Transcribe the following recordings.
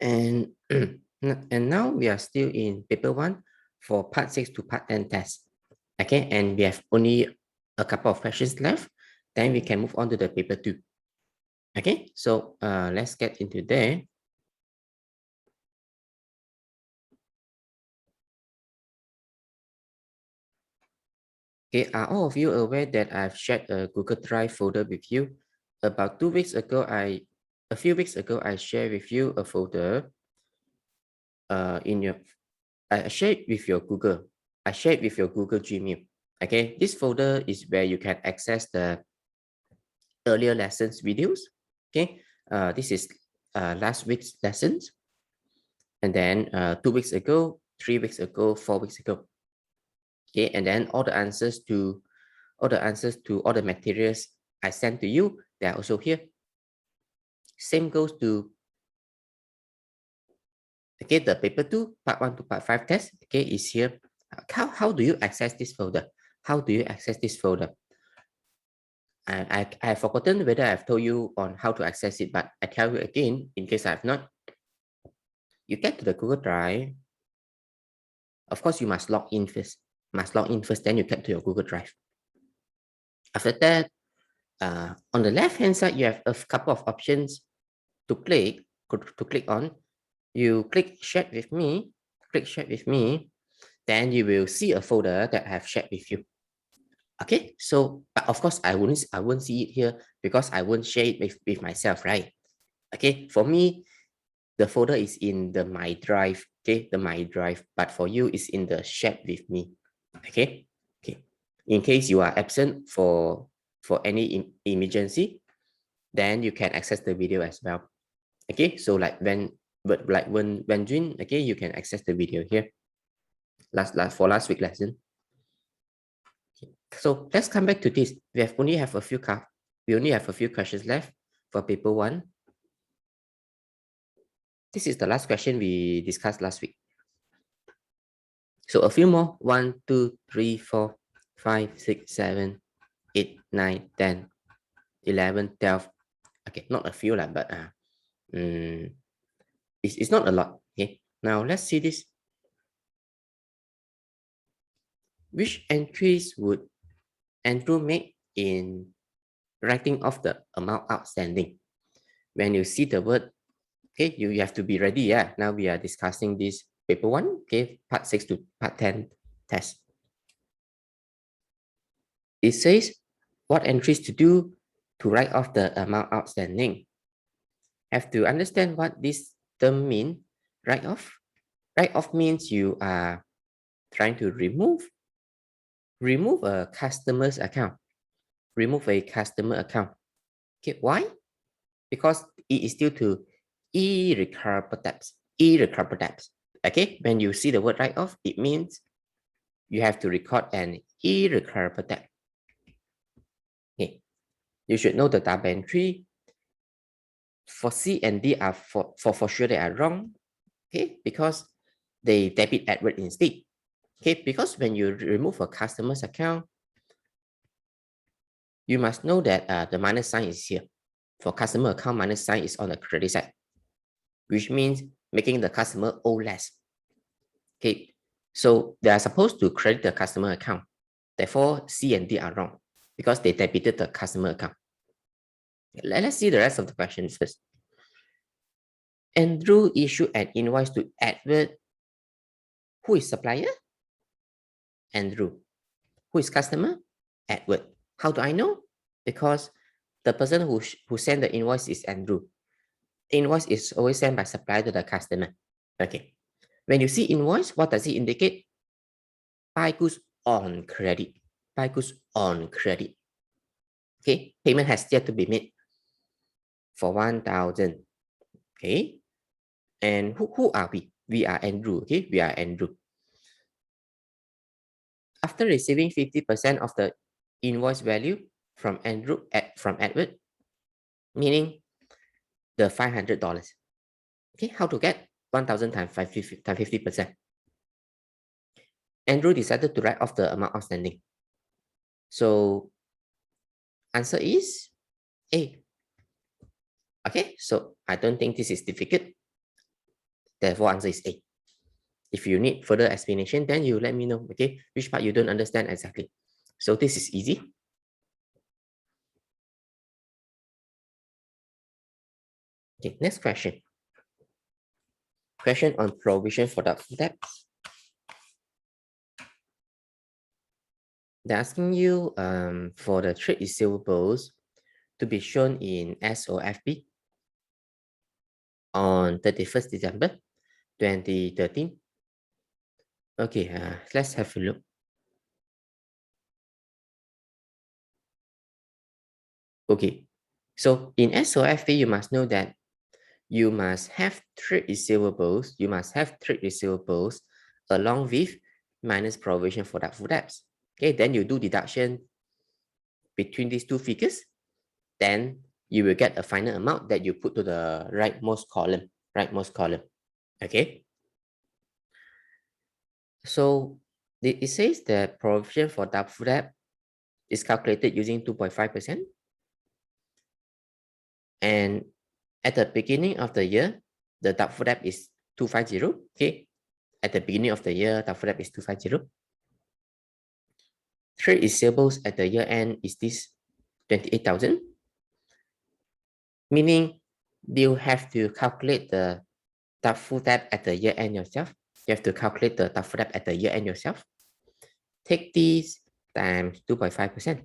And, and now we are still in paper 1 for part 6 to part 10 test. Okay, and we have only a couple of questions left. Then we can move on to the paper 2. Okay, so let's get into there. Okay, are all of you aware that I've shared a Google Drive folder with you? About 2 weeks ago, a few weeks ago, I shared with you a folder I shared with your Google. I shared with your Google Gmail. Okay, this folder is where you can access the earlier lessons videos. Okay, this is last week's lessons, and then 2 weeks ago, 3 weeks ago, 4 weeks ago. Okay, and then all the answers to all the materials I sent to you, they are also here. Same goes to the paper 2, part 1 to part 5 test. Okay, is here. How do you access this folder? How do you access this folder? I have forgotten whether I've told you on how to access it, but I tell you again in case I have not. You get to the Google Drive. Of course, you must log in first. Then you get to your Google Drive. After that, on the left-hand side, you have a couple of options to click on. You click Share with Me. Click Share with Me. Then you will see a folder that I have shared with you. Okay, so but of course I won't see it here because I won't share it with myself, right? Okay, for me, the folder is in the My Drive. Okay, the My Drive, but for you, it's in the Share with Me. Okay, in case you are absent for any emergency, then you can access the video as well. Okay, so like when Jun, okay, you can access the video here. For last week lesson. So let's come back to this. We only have a few questions left for paper 1. This is the last question we discussed last week. So a few more. 1, 2, 3, 4, 5, 6, 7, 8, 9, 10, 11, 12. Okay, not a few, but it's not a lot. Okay, now let's see this. Which entries would Andrew make in writing off the amount outstanding? When you see the word, okay, you have to be ready. Yeah, now we are discussing this paper 1, okay, part 6 to part 10 test. It says what entries to do to write off the amount outstanding. Have to understand what this term means. Write off. Write off means you are trying to remove a customer's account. Remove a customer account. Okay, why? Because it is due to irrecoverable debts. Irrecoverable debts. Okay, when you see the word write off, it means you have to record an irrecoverable debt. Okay, you should know the double entry. For C and D are for sure they are wrong. Okay, because they debit Edward instead. Okay, because when you remove a customer's account, you must know that the minus sign is here. For customer account, minus sign is on the credit side, which means making the customer owe less. Okay, so they are supposed to credit the customer account. Therefore, C and D are wrong because they debited the customer account. Let's see the rest of the question first. Andrew issued an invoice to Edward. Who is supplier? Andrew. Who is customer? Edward. How do I know? Because the person who sent the invoice is Andrew. Invoice is always sent by supplier to the customer. Okay. When you see invoice, what does it indicate? Buy goods on credit. Buy goods on credit. Okay. Payment has yet to be made for 1,000. Okay. And who are we? We are Andrew. Okay. We are Andrew. After receiving 50% of the invoice value from Edward, meaning the $500. Okay, how to get 1,000 times 50%? Andrew decided to write off the amount outstanding. So answer is A. Okay, so I don't think this is difficult. Therefore, answer is A. If you need further explanation, then you let me know, okay, which part you don't understand exactly. So this is easy. Okay, next question. Question on provision for doubtful debts. They're asking you for the trade receivables to be shown in SOFP on 31st December 2013. Okay, let's have a look. Okay, so in SOFP, you must know that you must have trade receivables. You must have trade receivables along with minus provision for doubtful debts. Okay, then you do deduction between these two figures. Then you will get a final amount that you put to the rightmost column. Okay. So it says that provision for doubtful debt is calculated using 2.5%. And at the beginning of the year, the doubtful debt is 250. Okay. At the beginning of the year, doubtful debt is 250. Trade receivables at the year end is this 28,000. Meaning you have to calculate the doubtful debt at the year end yourself. You have to calculate the doubtful debt at the year end yourself. Take this times 2.5%.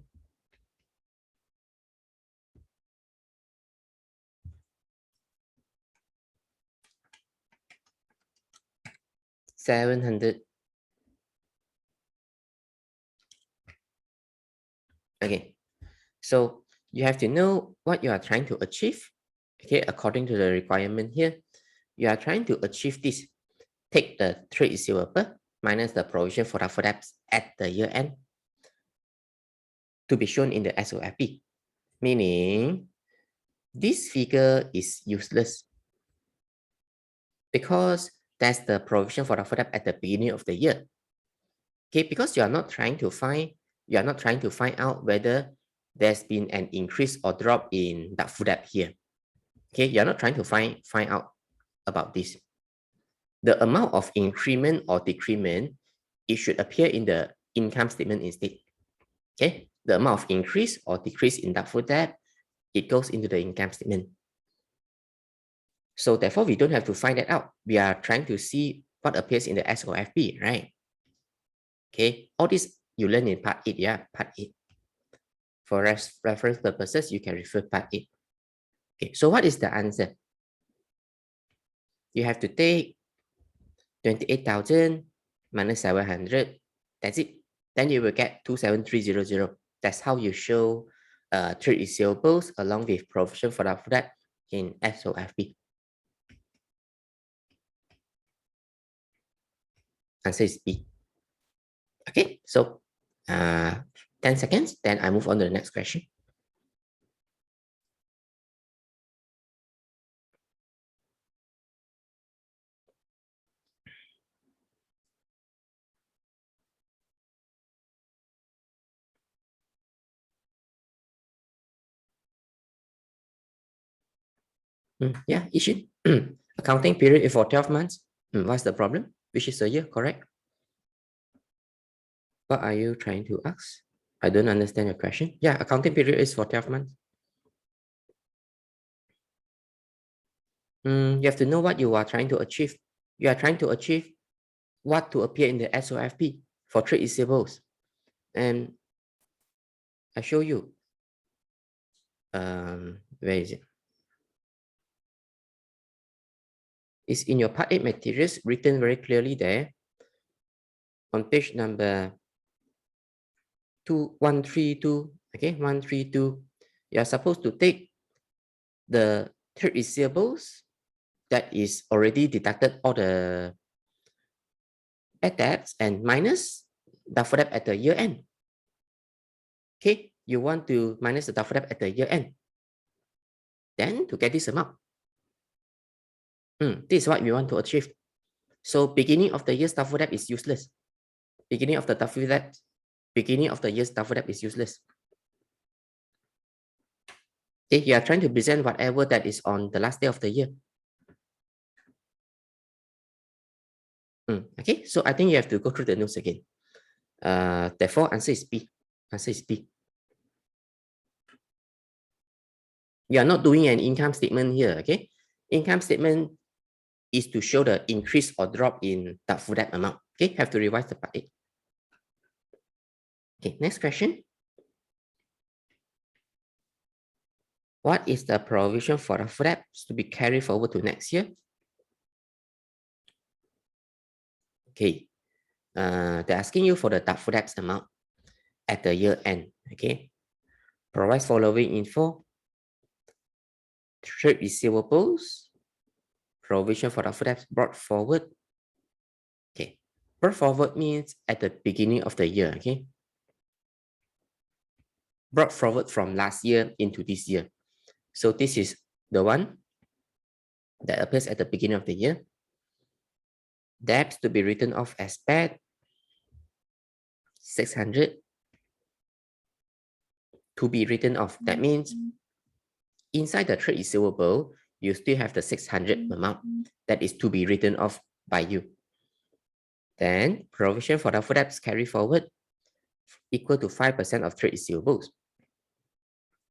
700. Okay, so you have to know what you are trying to achieve. Okay, according to the requirement here, you are trying to achieve this. Take the trade receivable minus the provision for doubtful debts at the year end to be shown in the SOFP. Meaning, this figure is useless because that's the provision for doubtful debt at the beginning of the year. Okay, because you are not trying to find out whether there's been an increase or drop in doubtful debt here. Okay, you're not trying to find out about this. The amount of increment or decrement, it should appear in the income statement instead. Okay, the amount of increase or decrease in doubtful debt, it goes into the income statement. So therefore, we don't have to find that out. We are trying to see what appears in the SOFP, right? Okay, all this you learn in part 8, yeah, part 8. For reference purposes, you can refer part 8. Okay, so what is the answer? You have to take 28,000 minus 700. That's it. Then you will get 27300. That's how you show trade receivables along with provision for doubtful debt in SOFP. Answer is B. Okay, so 10 seconds, then I move on to the next question. Yeah, issue. Accounting period is for 12 months. What's the problem? Which is a year, correct? What are you trying to ask? I don't understand your question. Yeah, accounting period is for 12 months. You have to know what you are trying to achieve. You are trying to achieve what to appear in the SOFP for trade receivables. And I show you. Where is it? It's in your part 8 materials written very clearly there. On page number 132. Okay, 132. You are supposed to take the trade receivables that is already deducted all the bad debts and minus doubtful debt at the year end. Okay, you want to minus the doubtful debt at the year end. Then to get this amount. This is what we want to achieve. So beginning of the year's doubtful debt is useless. Beginning of the year's doubtful debt is useless. Okay, you are trying to present whatever that is on the last day of the year. Okay, so I think you have to go through the notes again. Therefore, answer is B. Answer is B. You are not doing an income statement here, okay? Income statement is to show the increase or drop in the full debt amount. Okay, have to revise the part 8. Okay, next question. What is the provision for the full debt to be carried forward to next year? Okay, they're asking you for the full debt amount at the year end. Okay, provides following info: trade receivables, provision for the full debt brought forward. Okay, brought forward means at the beginning of the year. Okay, brought forward from last year into this year. So this is the one that appears at the beginning of the year. Debts to be written off as bad, 600 to be written off. That means inside the trade receivable, you still have the 600 amount that is to be written off by you. Then provision for doubtful debts carry forward equal to 5% of trade receivables.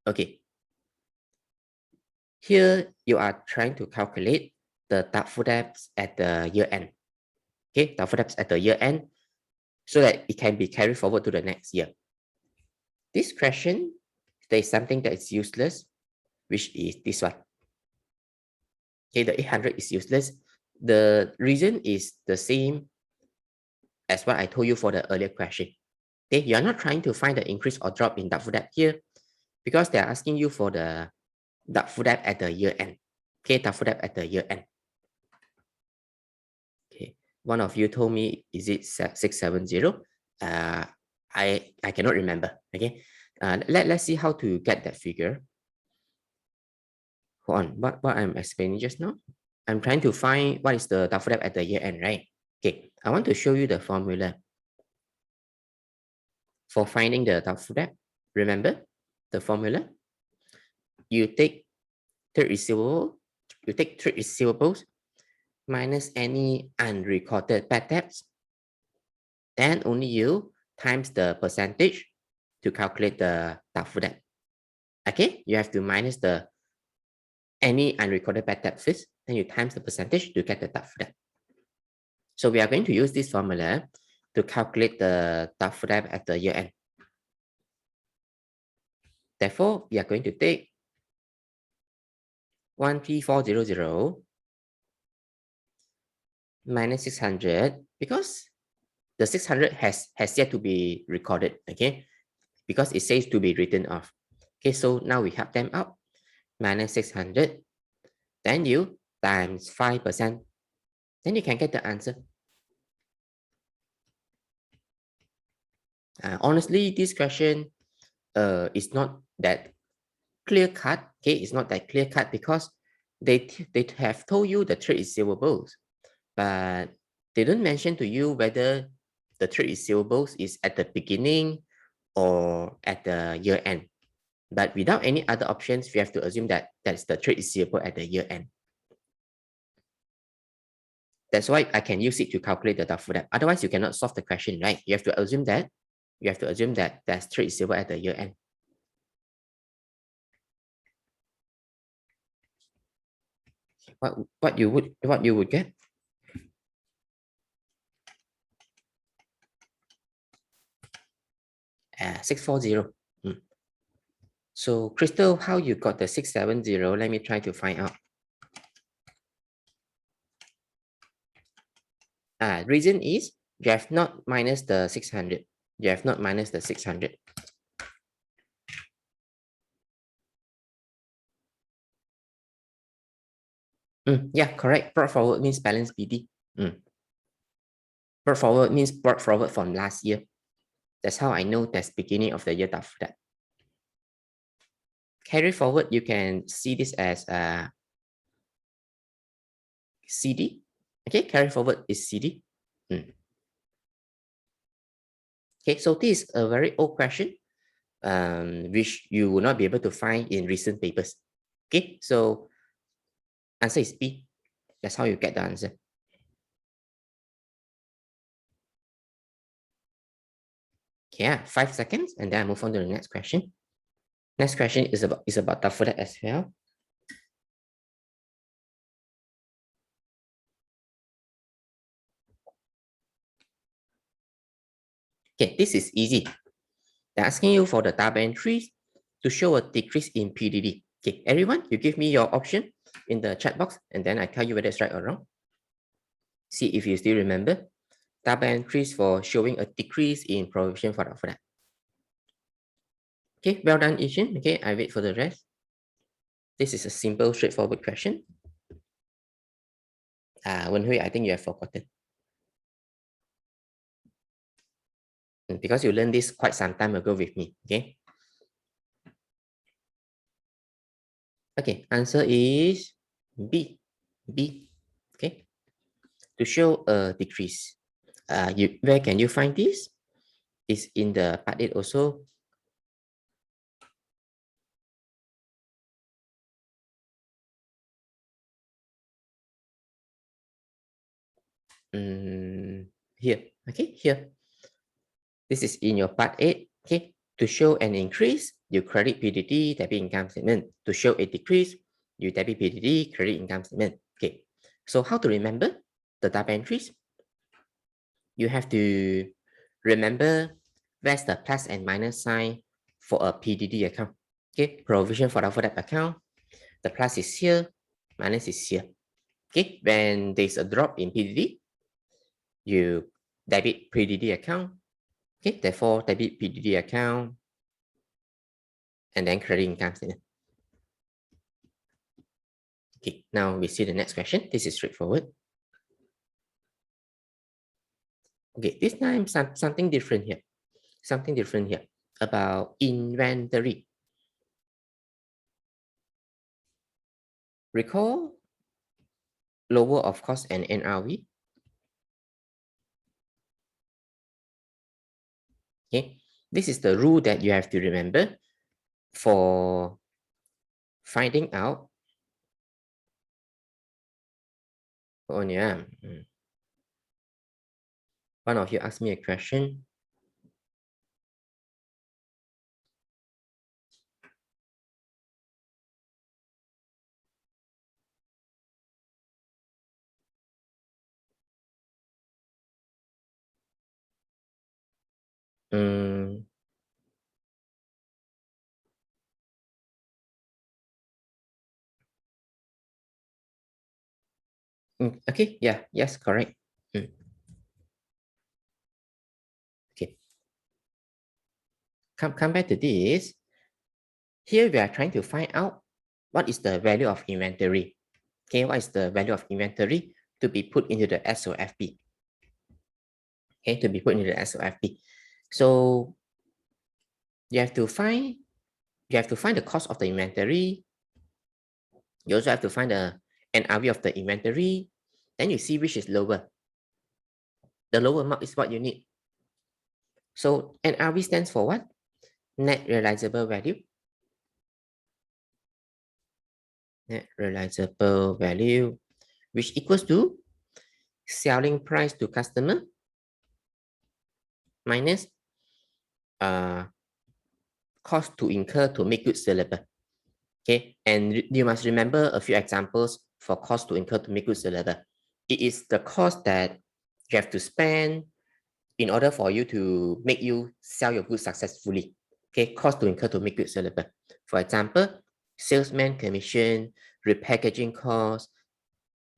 Okay. Here you are trying to calculate the doubtful debts at the year end. Okay, doubtful debts at the year end so that it can be carried forward to the next year. This question, there is something that is useless, which is this one. Okay, the 800 is useless. The reason is the same as what I told you for the earlier question. Okay, you're not trying to find the increase or drop in doubtful debt here because they're asking you for the doubtful debt at the year end. Okay, doubtful debt at the year end. Okay, one of you told me, is it 670? I cannot remember. Okay, let's see how to get that figure. Hold on, what I'm explaining just now. I'm trying to find what is the doubtful debt at the year end, right? Okay, I want to show you the formula for finding the doubtful debt. Remember the formula? You take trade receivables minus any unrecorded bad debts. Then only you times the percentage to calculate the doubtful debt. Okay, you have to minus the any unrecorded bad debt first, then you times the percentage to get the doubtful debt. So we are going to use this formula to calculate the doubtful debt at the year end. Therefore, we are going to take 13400 minus 600 because the 600 has yet to be recorded, okay? Because it says to be written off. Okay, so now we have them out. Minus 600. Then you times 5%. Then you can get the answer. Honestly, this question is not that clear cut. Okay, it's not that clear cut because they have told you the trade receivables, but they don't mention to you whether the trade receivables is at the beginning or at the year end. But without any other options, we have to assume that that's the trade receivable at the year end. That's why I can use it to calculate the doubtful debt. Otherwise, you cannot solve the question, right? You have to assume that that's trade receivable at the year end. What you would get? Ah, 640. So Crystal, how you got the 670? Let me try to find out. Reason is you have not minus the 600. You have not minus the 600. Yeah, correct. Brought forward means balance BD. Brought forward means brought forward from last year. That's how I know that's beginning of the year after that. Carry forward, you can see this as a CD. Okay, carry forward is CD. Okay, so this is a very old question, which you will not be able to find in recent papers. Okay, so answer is B. That's how you get the answer. Okay, 5 seconds, and then I move on to the next question. Next question is about Tafoda as well. Okay, this is easy. They're asking you for the double entries to show a decrease in PDD. Okay, everyone, you give me your option in the chat box, and then I tell you whether it's right or wrong. See if you still remember. Double entries for showing a decrease in provision for that. Okay, well done, Ishin. Okay, I wait for the rest. This is a simple, straightforward question. Wenhui, I think you have forgotten. Because you learned this quite some time ago with me, okay? Okay, answer is B. B, okay? To show a decrease. Where can you find this? It's in the part 8 also. Here, okay, here. This is in your part 8, okay? To show an increase, you credit PDD, debit income statement. To show a decrease, you debit PDD, credit income statement. Okay, so how to remember the double entries? You have to remember where's the plus and minus sign for a PDD account. Okay, provision for that account. The plus is here, minus is here. Okay, when there's a drop in PDD, you debit PDD account. Okay, therefore debit PDD account and then credit income statement. Okay, now we see the next question. This is straightforward. Okay, this time something different here. Something different here about inventory. Recall lower of cost and NRV. Okay, this is the rule that you have to remember for finding out. Oh yeah. One of you asked me a question. Okay, yeah, yes, correct. Okay. Come back to this. Here we are trying to find out what is the value of inventory. Okay, what is the value of inventory to be put into the SOFP? Okay, to be put into the SOFP. So you have to find the cost of the inventory. You also have to find the NRV of the inventory. Then you see which is lower. The lower mark is what you need. So NRV stands for what? Net realizable value. Net realizable value, which equals to selling price to customer minus cost to incur to make goods sellable. Okay, and you must remember a few examples for cost to incur to make goods sellable. It is the cost that you have to spend in order for you to make you sell your goods successfully. Okay, cost to incur to make goods sellable. For example, salesman commission, repackaging cost,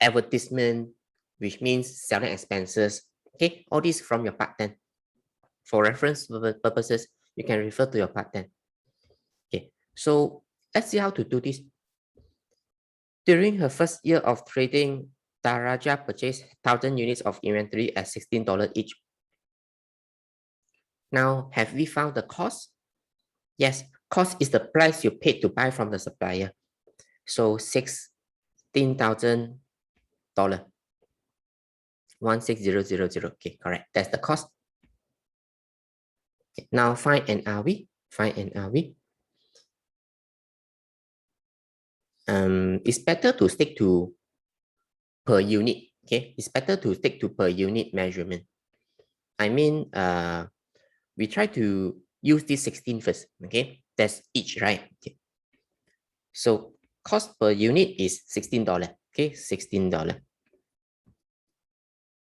advertisement, which means selling expenses. Okay, all these from your part 10. For reference purposes, you can refer to your part 10. Okay, so let's see how to do this. During her first year of trading, Taraja purchased 1,000 units of inventory at $16 each. Now, have we found the cost? Yes, cost is the price you paid to buy from the supplier. So $16,000. 16000. Okay, correct. That's the cost. Okay, now find NRV. Find NRV. It's better to stick to per unit. Okay, it's better to stick to per unit measurement. I mean, we try to use this 16 first, okay? That's each, right? Okay. So cost per unit is $16, okay? $16.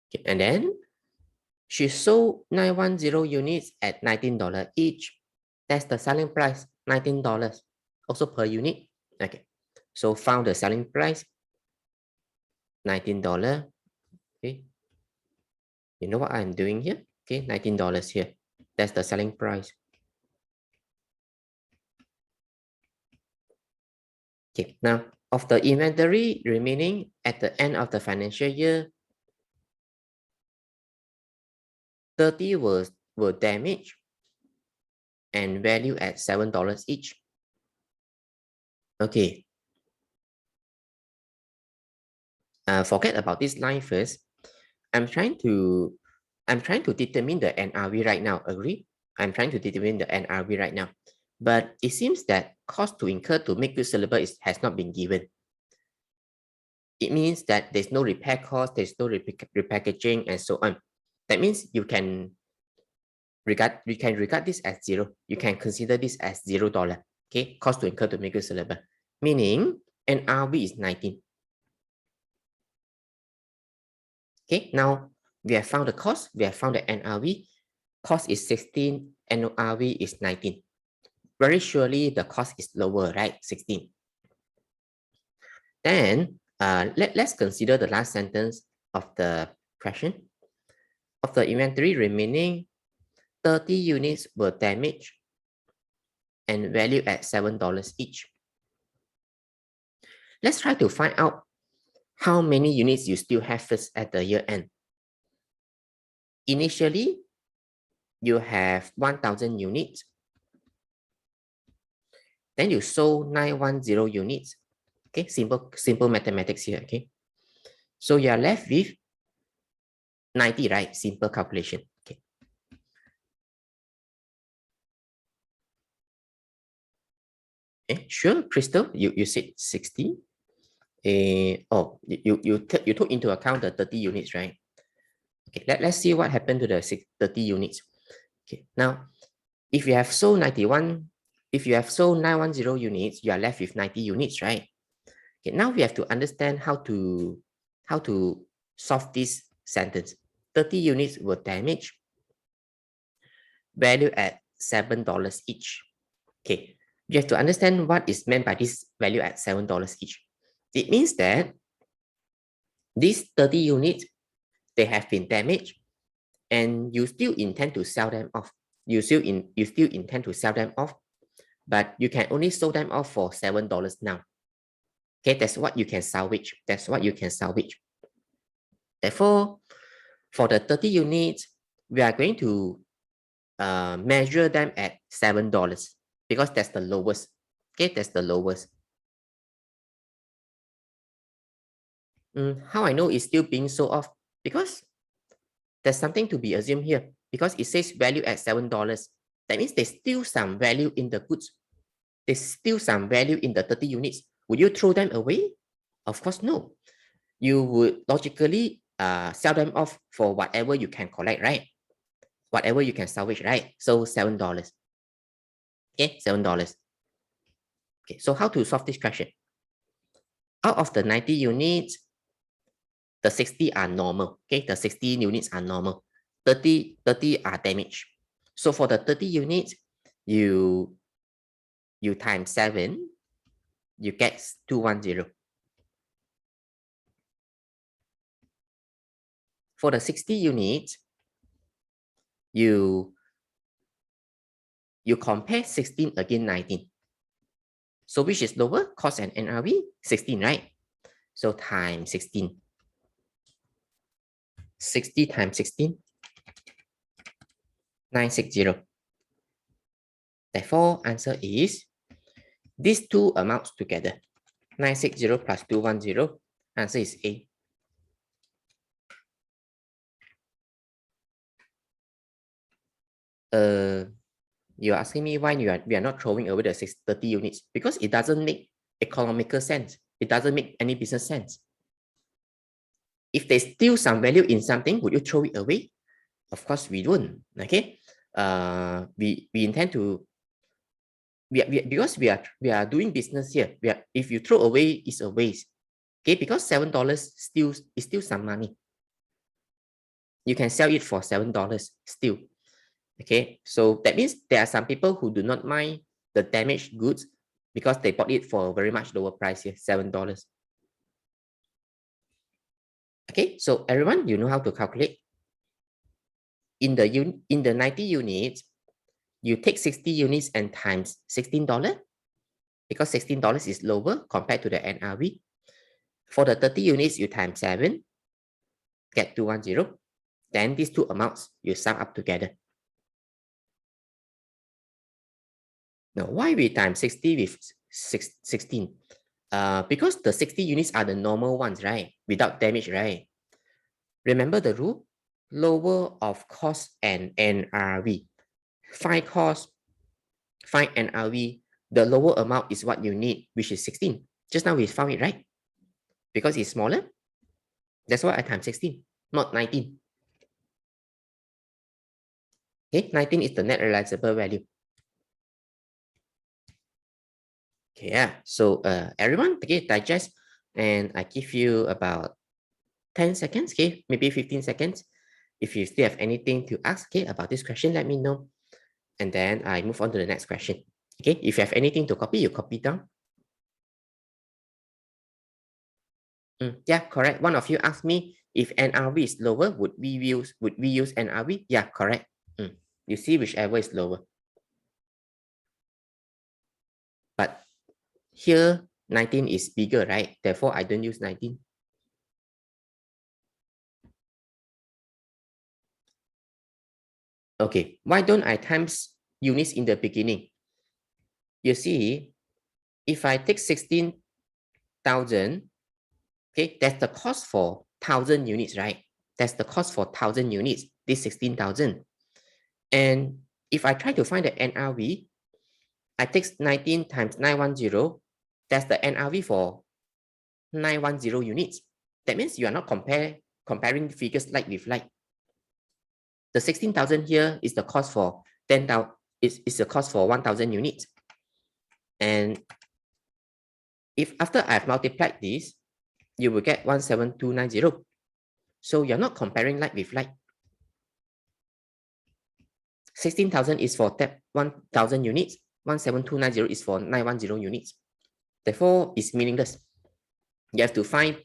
Okay, and then she sold 910 units at $19 each. That's the selling price, $19, also per unit. Okay, so found the selling price, $19. Okay, you know what I'm doing here? Okay, $19 here. That's the selling price. Okay, now of the inventory remaining at the end of the financial year, 30 were damaged and valued at $7 each. Okay. Forget about this line first. I'm trying to determine the NRV right now. Agree? I'm trying to determine the NRV right now. But it seems that cost to incur to make goods sellable has not been given. It means that there's no repair cost, there's no repackaging, and so on. That means you can regard this as zero. You can consider this as $0. Okay, cost to incur to make goods sellable. Meaning NRV is 19. Okay, now we have found the cost, we have found the NRV. Cost is 16, NRV is 19. Very surely the cost is lower, right? 16. Then let's consider the last sentence of the question. Of the inventory remaining, 30 units were damaged and valued at $7 each. Let's try to find out how many units you still have first at the year end. Initially, you have 1,000 units. Then you sold 910 units. Okay, simple mathematics here. Okay, so you are left with 90, right? Simple calculation. Okay. Okay, sure, Crystal. You said 60. Oh, you took into account the 30 units, right? Okay, let's see what happened to the 30 units. Okay, now if you have sold 910 units, you are left with 90 units, right? Okay, now we have to understand how to solve this sentence. 30 units were damaged, value at $7 each. Okay, you have to understand what is meant by this value at $7 each. It means that these 30 units, they have been damaged and you still intend to sell them off. You still intend to sell them off, but you can only sell them off for $7 now. Okay, that's what you can salvage. That's what you can salvage. Therefore, for the 30 units, we are going to measure them at $7 because that's the lowest. Okay, that's the lowest. How I know it's still being sold off? Because there's something to be assumed here. Because it says value at $7. That means there's still some value in the goods. There's still some value in the 30 units. Would you throw them away? Of course, no. You would logically sell them off for whatever you can collect, right? Whatever you can salvage, right? So $7. Okay, $7. Okay, so how to solve this question? Out of the 90 units, the 60 are normal. Okay, the 60 units are normal. 30 are damaged. So for the 30 units, you times 7, you get 210. For the 60 units, you compare 16 against 19. So which is lower? Cost and NRV? 16, right? So times 16. 60 times 16, 960. Therefore, answer is these two amounts together. 960 plus 210. Answer is A. You're asking me why we are not throwing away the 30 units because it doesn't make economical sense. It doesn't make any business sense. If there's still some value in something, would you throw it away? Of course we don't. Okay. we intend to, because we are doing business here. If you throw away, it's a waste. Okay, because $7 still is still some money. You can sell it for $7 still. Okay, so that means there are some people who do not mind the damaged goods because they bought it for a very much lower price here, $7. Okay, so everyone, you know how to calculate. In the 90 units, you take 60 units and times $16 because $16 is lower compared to the NRV. For the 30 units, you times 7, get 210. Then these two amounts, you sum up together. Now, why we times 60 with 16? Because the 60 units are the normal ones, right? Without damage, right? Remember the rule? Lower of cost and NRV. Find cost, find NRV. The lower amount is what you need, which is 16. Just now we found it, right? Because it's smaller. That's why I times 16, not 19. Okay, 19 is the net realizable value. Okay, yeah. So everyone, okay, digest, and I give you about 10 seconds, okay, maybe 15 seconds. If you still have anything to ask, okay, about this question, let me know. And then I move on to the next question. Okay, if you have anything to copy, you copy down. Yeah, correct. One of you asked me if NRV is lower, would we use NRV? Yeah, correct. You see whichever is lower. But here 19 is bigger, right? Therefore, I don't use 19. Okay, why don't I times units in the beginning? You see, if I take 16,000, okay, that's the cost for 1,000 units, right? That's the cost for 1,000 units, this 16,000. And if I try to find the NRV, I take 19 times 910, that's the NRV for 910 units. That means you are not comparing figures like with like. The 16,000 here is the cost for 10,000, is the cost for 1,000 units. And if after I've multiplied this, you will get 17290. So you're not comparing like with like. 16,000 is for 1,000 units. 17290 is for 910 units. Therefore, it's meaningless. You have to find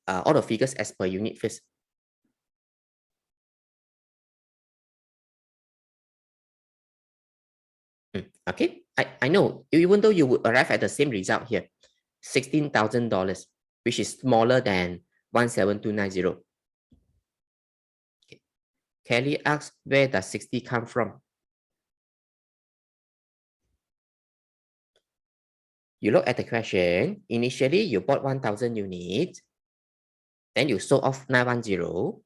all the figures as per unit first. Okay, I know, even though you would arrive at the same result here, $16,000, which is smaller than 17290. Okay. Kelly asks, where does 60 come from? You look at the question. Initially, you bought 1,000 units. Then you sold off 910.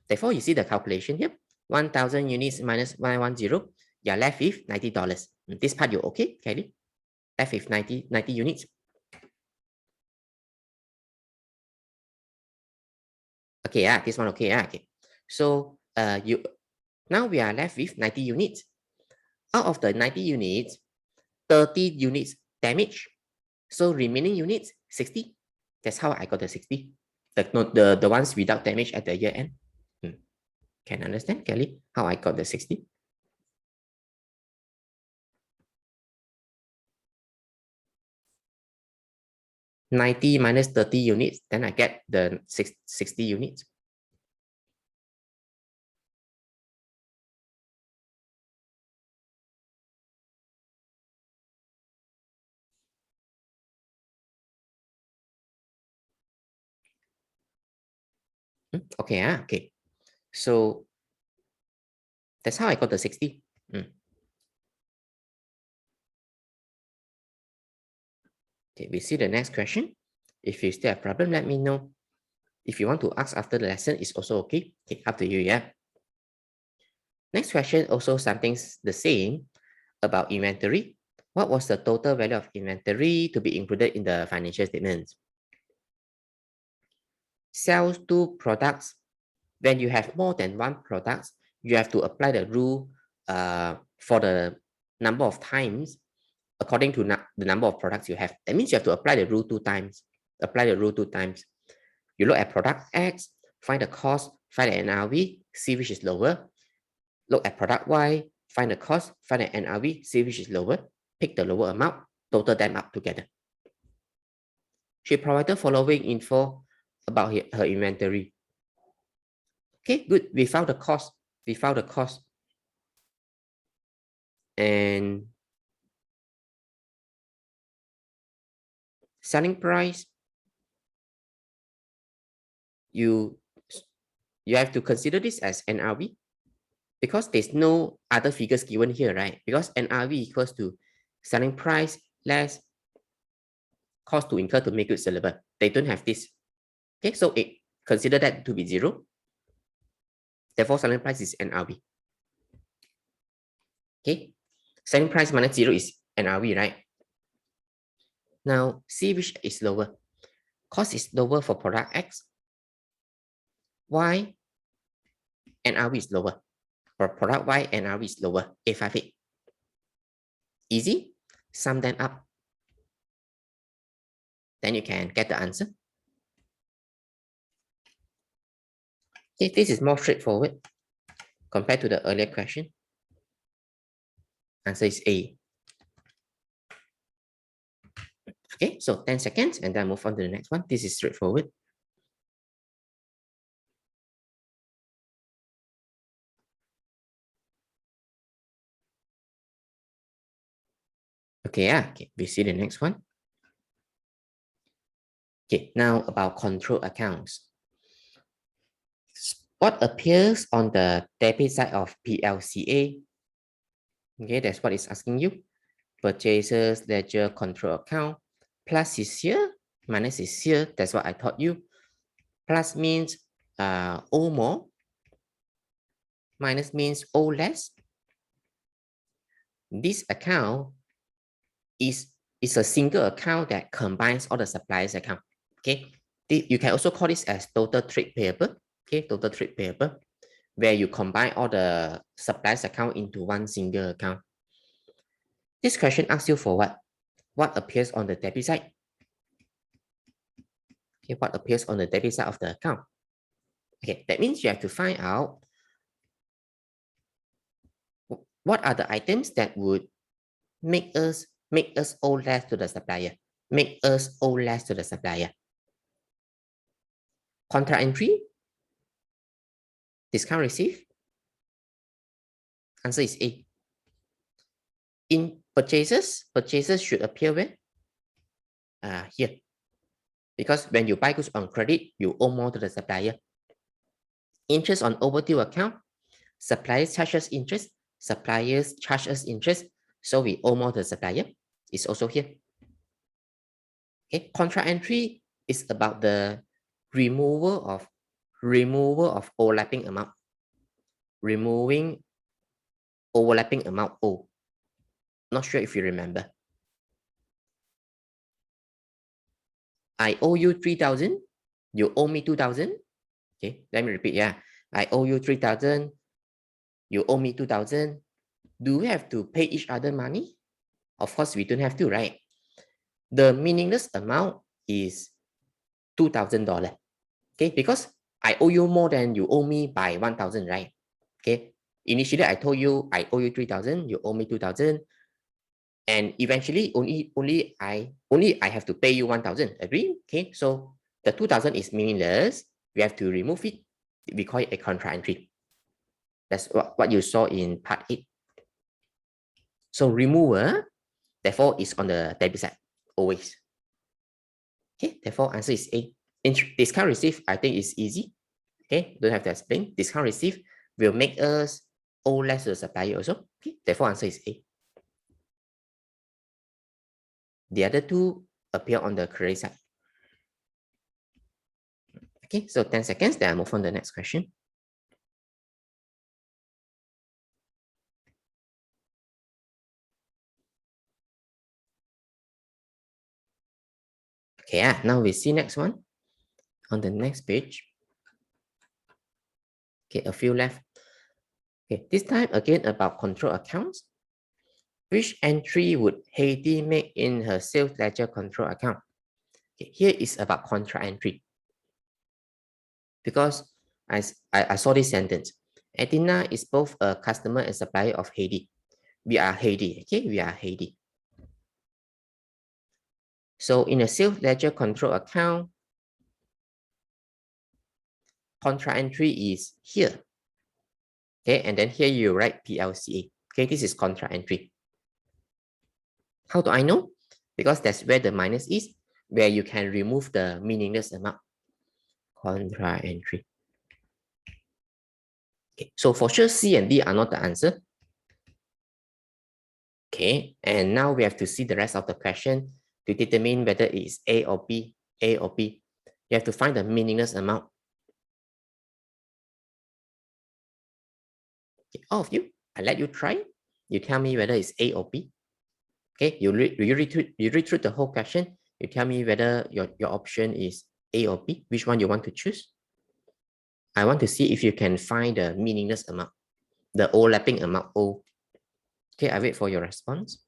Therefore, you see the calculation here. 1,000 units minus 910. You're left with $90. This part you okay, Kelly? Left with 90 units. Okay, this one okay, okay. So now we are left with 90 units. Out of the 90 units, 30 units damaged. So remaining units, 60. That's how I got the 60. The ones without damage at the year end. Can understand, Kelly, how I got the 60? $90 minus 30 units, then I get the 60 units. Okay, okay. So that's how I got the 60. Okay, we see the next question. If you still have problem, let me know. If you want to ask after the lesson, it's also okay. Okay, up to you, yeah. Next question, also something the same about inventory. What was the total value of inventory to be included in the financial statements? Sells two products. When you have more than one product, you have to apply the rule for the number of times according to the number of products you have. That means you have to apply the rule 2 times. Apply the rule 2 times. You look at product X, find the cost, find the NRV, see which is lower. Look at product Y, find the cost, find the NRV, see which is lower. Pick the lower amount, total them up together. She provided following info about her inventory. Okay, good. We found the cost. We found the cost. And selling price, you have to consider this as NRV because there's no other figures given here, right? Because NRV equals to selling price less cost to incur to make goods sellable. They don't have this. Okay, so consider that to be 0. Therefore, selling price is NRV. Okay, selling price minus 0 is NRV, right? Now, see which is lower. Cost is lower for product X. Y, NRV is lower. For product Y, NRV is lower, 858. Easy, sum them up. Then you can get the answer. Okay, this is more straightforward compared to the earlier question. Answer is A. Okay, so 10 seconds and then move on to the next one. This is straightforward. Okay, okay, we see the next one. Okay, now about control accounts. What appears on the debit side of PLCA? Okay, that's what it's asking you. Purchases, ledger, control account. Plus is here, minus is here. That's what I taught you. Plus means O more. Minus means O less. This account is a single account that combines all the suppliers account. Okay, you can also call this as total trade payable. Okay, total trade payable, where you combine all the suppliers account into one single account. This question asks you for what? What appears on the debit side? Okay, what appears on the debit side of the account? Okay, that means you have to find out what are the items that would make us owe less to the supplier. Make us owe less to the supplier. Contra entry, discount received. Answer is A. In purchases should appear where? Here. Because when you buy goods on credit, you owe more to the supplier. Interest on overdue account, suppliers charge us interest, suppliers charge us interest, so we owe more to the supplier. It's also here. Okay, contra entry is about the removal of overlapping amount. Removing overlapping amount O. Not sure if you remember. I owe you 3,000. You owe me 2,000. Okay, let me repeat. Yeah, I owe you 3,000. You owe me 2,000. Do we have to pay each other money? Of course, we don't have to, right? The meaningless amount is $2,000. Okay, because I owe you more than you owe me by 1,000, right? Okay, initially I told you I owe you 3,000, you owe me 2,000, and eventually only I have to pay you 1,000. Agree? Okay, so the 2,000 is meaningless. We have to remove it. We call it a contra entry. That's what you saw in part 8. So remover, therefore, is on the debit side always. Okay, therefore answer is A. Discount received, I think is easy. Okay, don't have to explain. Discount received will make us owe less to the supplier also. Okay, therefore answer is A. The other two appear on the credit side. Okay, so 10 seconds, then I move on to the next question. Okay, now we see next one on the next page. Okay, a few left. Okay, this time again about control accounts. Which entry would Heidi make in her sales ledger control account? Okay, here is about contra entry. Because I saw this sentence. Athena is both a customer and supplier of Heidi. We are Heidi. Okay, we are Heidi. So in a sales ledger control account, contra entry is here. Okay, and then here you write PLCA. Okay, this is contra entry. How do I know? Because that's where the minus is, where you can remove the meaningless amount. Contra entry. Okay, so for sure C and D are not the answer. Okay, and now we have to see the rest of the question to determine whether it's A or B, A or B. You have to find the meaningless amount. Okay, all of you, I let you try. You tell me whether it's A or B. Okay, you read through the whole question. You tell me whether your option is A or B, which one you want to choose. I want to see if you can find the meaningless amount, the overlapping amount O. Okay, I wait for your response.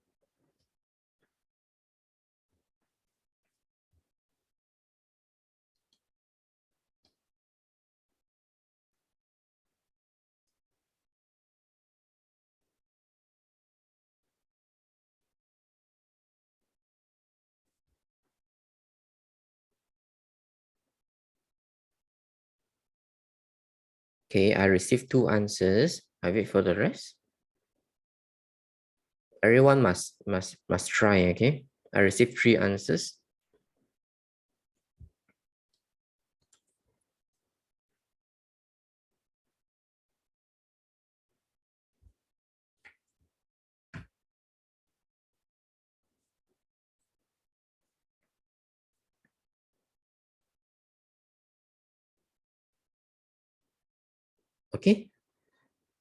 Okay, I received 2 answers. I wait for the rest. Everyone must try, okay? I received 3 answers. Okay,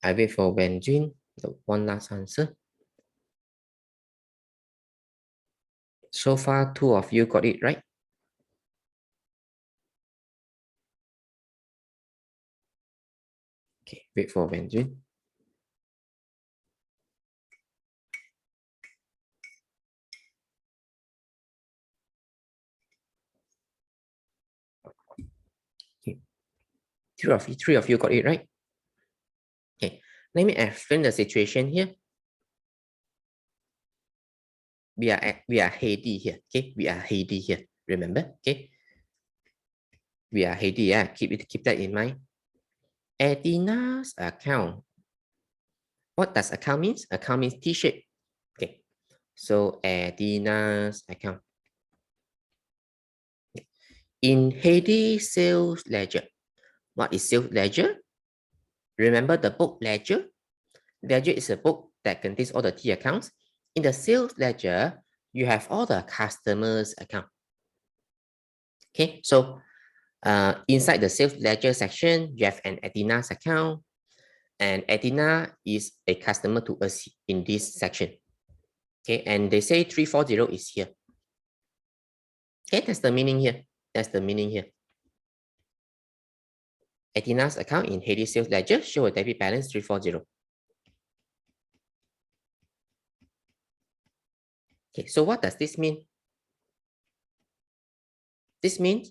I wait for Benjin, the one last answer. So far, 2 of you got it right. Okay, wait for Benjin. Okay, 3 of you got it right. Okay, let me explain the situation here. We are Heidi here. Okay, we are Heidi here. Remember? Okay, we are Heidi. Yeah, keep that in mind. Athena's account. What does account means? Account means T-shape. Okay, so Athena's account. In Heidi sales ledger. What is sales ledger? Remember the book ledger? Ledger is a book that contains all the T accounts. In the sales ledger, you have all the customers' account. Okay, so inside the sales ledger section, you have an Athena's account, and Athena is a customer to us in this section. Okay, and they say 340 is here. Okay, that's the meaning here. That's the meaning here. Athena's account in Hades sales ledger show a debit balance 340. Okay, so what does this mean? This means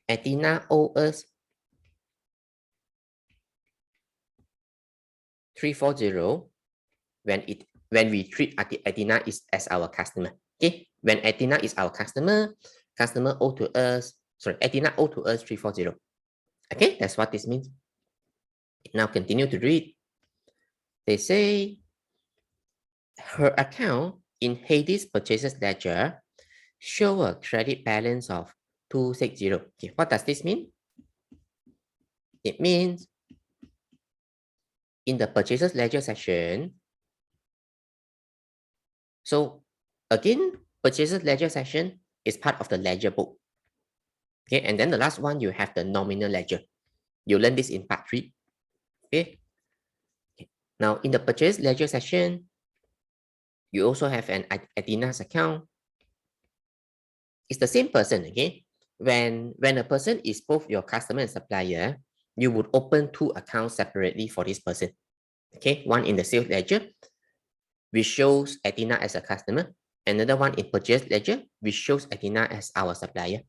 Athena owes us 340 when we treat Athena is as our customer. Okay, when Athena is our customer owe to us, Athena owe to us 340. Okay, that's what this means. Now continue to read. They say her account in Hades purchases ledger show a credit balance of 260. Okay, what does this mean? It means in the purchases ledger section. So again, purchases ledger section is part of the ledger book. Okay, and then the last one, you have the nominal ledger. You learn this in part 3. Okay. Now in the purchase ledger section, you also have an Athena's account. It's the same person, okay? When a person is both your customer and supplier, you would open 2 accounts separately for this person. Okay, one in the sales ledger, which shows Athena as a customer. Another one in purchase ledger, which shows Athena as our supplier.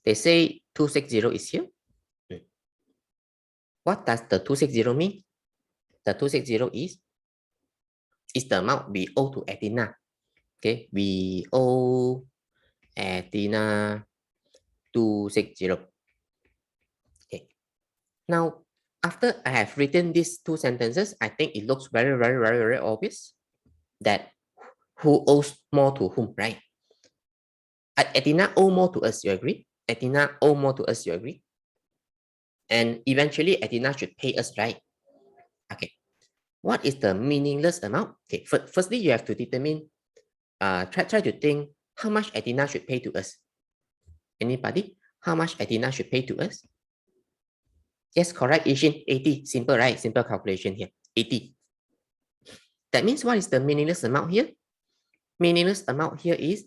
They say 260 is here. What does the 260 mean? The 260 is the amount we owe to Athena. Okay, we owe Athena 260. Okay. Now, after I have written these two sentences, I think it looks very, very, very, very obvious that who owes more to whom, right? Athena owe more to us, you agree? Athena owe more to us, you agree? And eventually, Athena should pay us, right? Okay. What is the meaningless amount? Okay. Firstly, you have to determine, try to think how much Athena should pay to us. Anybody? How much Athena should pay to us? Yes, correct, Ishin. 80. Simple, right? Simple calculation here. 80. That means what is the meaningless amount here? Meaningless amount here is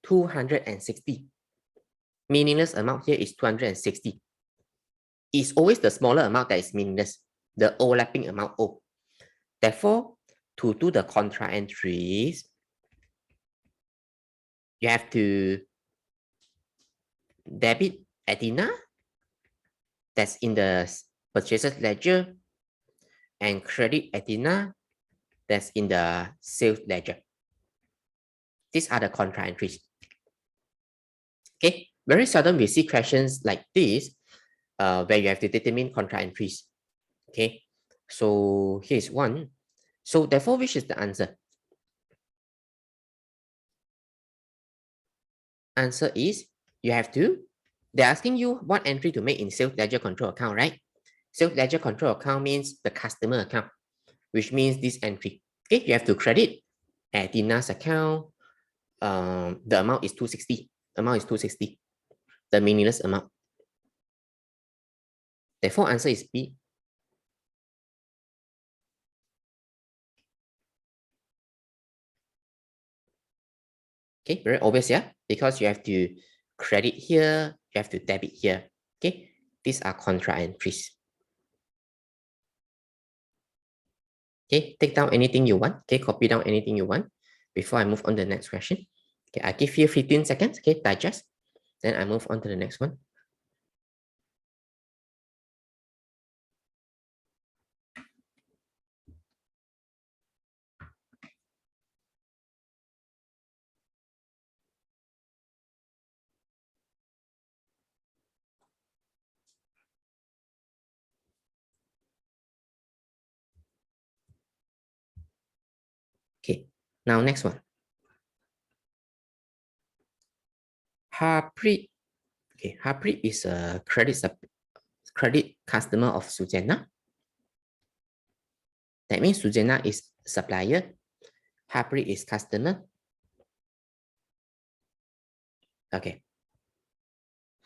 260. Meaningless amount here is 260. It's always the smaller amount that is meaningless, the overlapping amount O. Therefore, to do the contra entries, you have to debit Athena, that's in the purchases ledger, and credit Athena, that's in the sales ledger. These are the contra entries. Okay, very seldom we see questions like this where you have to determine contra entries. Okay, so here's one. So therefore, which is the answer? Answer is you have to, they're asking you what entry to make in sales ledger control account, right? Sales ledger control account means the customer account, which means this entry. Okay, you have to credit Athena's account. The amount is 260. Amount is 260. The meaningless amount. Therefore, answer is B. Okay, very obvious, yeah? Because you have to credit here, you have to debit here. Okay, these are contra entries. Okay, take down anything you want. Okay, copy down anything you want before I move on to the next question. Okay, I give you 15 seconds. Okay, digest. Then I move on to the next one. Okay, now next one. Harpreet. Okay, Harpreet is a credit customer of Sujana. That means Sujana is supplier. Harpreet is customer. Okay.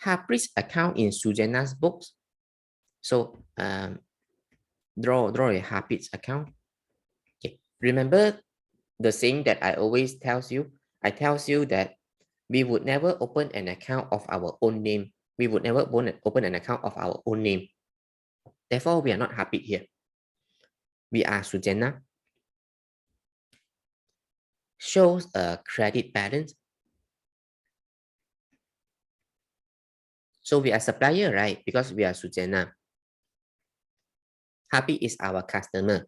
Harpreet's account in Sujana's books. So draw a Harpreet's account. Okay. Remember the saying that I always tells you. I tells you that we would never open an account of our own name. We would never open an account of our own name. Therefore, we are not Harpreet here. We are Sujana. Shows a credit balance. So we are supplier, right? Because we are Sujana. Harpreet is our customer.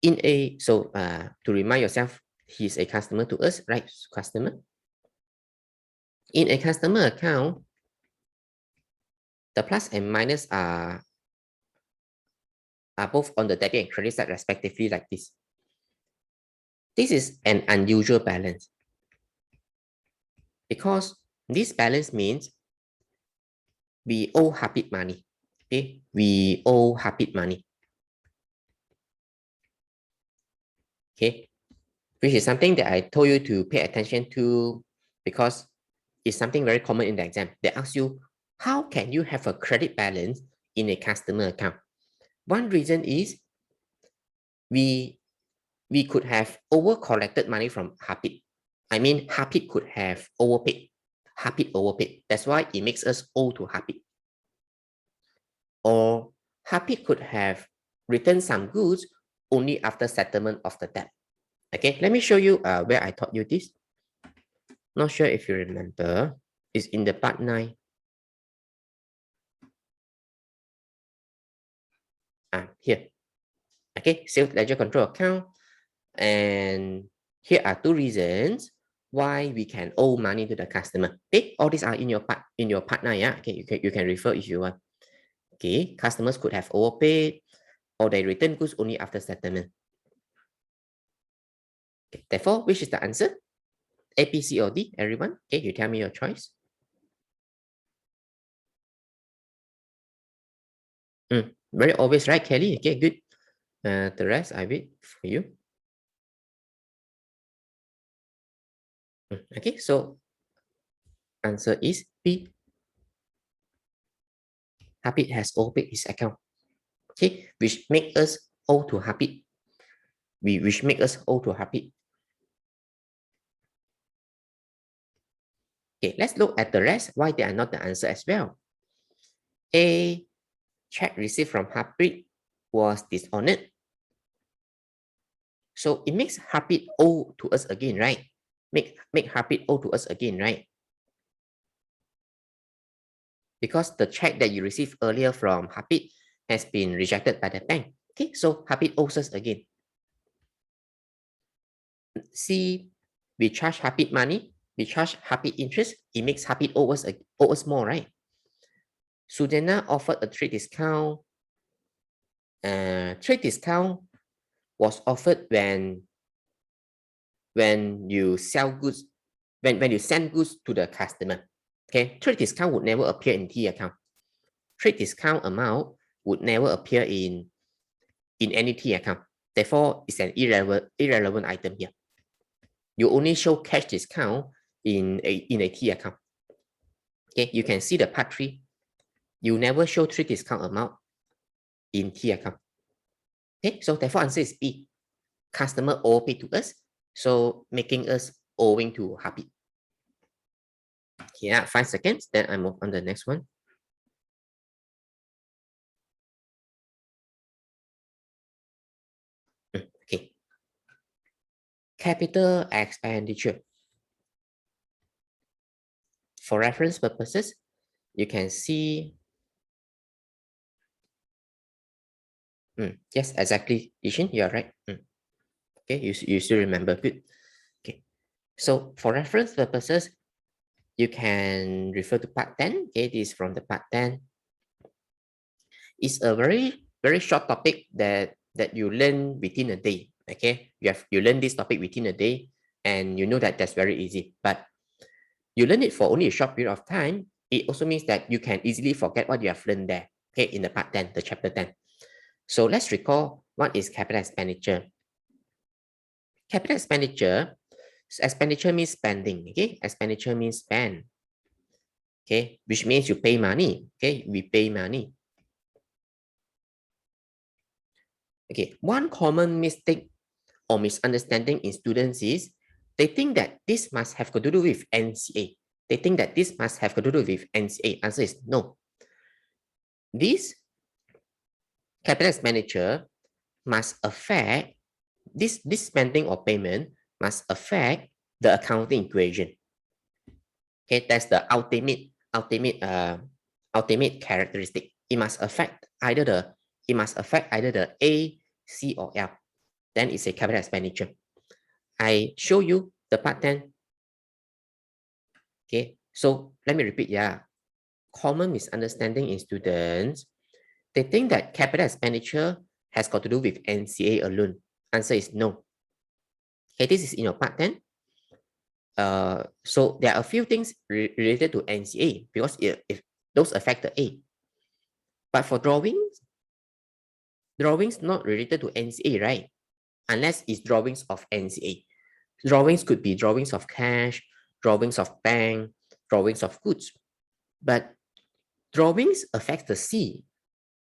To remind yourself, he's a customer to us, right? Customer. In a customer account, the plus and minus are both on the debit and credit side respectively like this. This is an unusual balance because this balance means we owe Harpreet money. Okay, we owe Harpreet money. Okay, which is something that I told you to pay attention to because it's something very common in the exam. They ask you, how can you have a credit balance in a customer account? One reason is we could have over collected money from Harpreet. I mean, Harpreet could have overpaid. Harpreet overpaid. That's why it makes us owe to Harpreet. Or Habit could have returned some goods only after settlement of the debt. Okay, let me show you where I taught you this. Not sure if you remember. It's in the part 9. Here. Okay, sales ledger control account. And here are 2 reasons why we can owe money to the customer. Okay, all these are in your part 9. Yeah, okay, you can refer if you want. Okay, customers could have overpaid or they return goods only after settlement. Okay, therefore, which is the answer? A, B, C, or D? Everyone? Okay, you tell me your choice. Very obvious, right, Kelly? Okay, good. The rest I wait for you. Okay, so answer is B. Habit has overpaid his account. Okay, which make us owe to Habit. Which make us owe to Habit. Okay, let's look at the rest, why they are not the answer as well. A, check received from Habit was dishonored. So it makes Habit owe to us again, right? Make Habit owe to us again, right? Because the check that you received earlier from Habit has been rejected by the bank. Okay, so Habit owes us again. C, we charge Habit money, we charge Habit interest, it makes Habit owe us more, right? Sujana offered a trade discount. Trade discount was offered when you sell goods, when you send goods to the customer. Okay, trade discount would never appear in T account. Trade discount amount would never appear in any T account. Therefore, it's an irrelevant item here. You only show cash discount in a T account. Okay, you can see the part 3. You never show trade discount amount in T account. Okay, so therefore answer is B. Customer overpay to us, so making us owing to Habit. Okay, 5 seconds, then I move on to the next one. Okay. Capital expenditure. For reference purposes, you can see. Yes, exactly. Yishin, you're right. Okay, you still remember. Good. Okay. So for reference purposes, you can refer to part 10. Okay, this is from the part 10. It's a very, very short topic that you learn within a day. Okay, you learn this topic within a day, and you know that that's very easy. But you learn it for only a short period of time. It also means that you can easily forget what you have learned there. Okay, in the part 10, the chapter 10. So let's recall what is capital expenditure. Capital expenditure means spending. Okay, expenditure means spend. Okay, which means you pay money. Okay, we pay money. Okay, one common mistake or misunderstanding in students is they think that this must have to do with NCA. They think that this must have to do with NCA. Answer is no. This capital expenditure must affect this spending or payment must affect the accounting equation. Okay, that's the ultimate characteristic. It must affect either the A, C, or L. Then it's a capital expenditure. I show you the part 10. Okay, so let me repeat. Yeah, common misunderstanding in students. They think that capital expenditure has got to do with NCA alone. Answer is no. Okay, this is in your part 10. So there are a few things related to NCA because if those affect the A. But for drawings not related to NCA, right? Unless it's drawings of NCA. Drawings could be drawings of cash, drawings of bank, drawings of goods. But drawings affect the C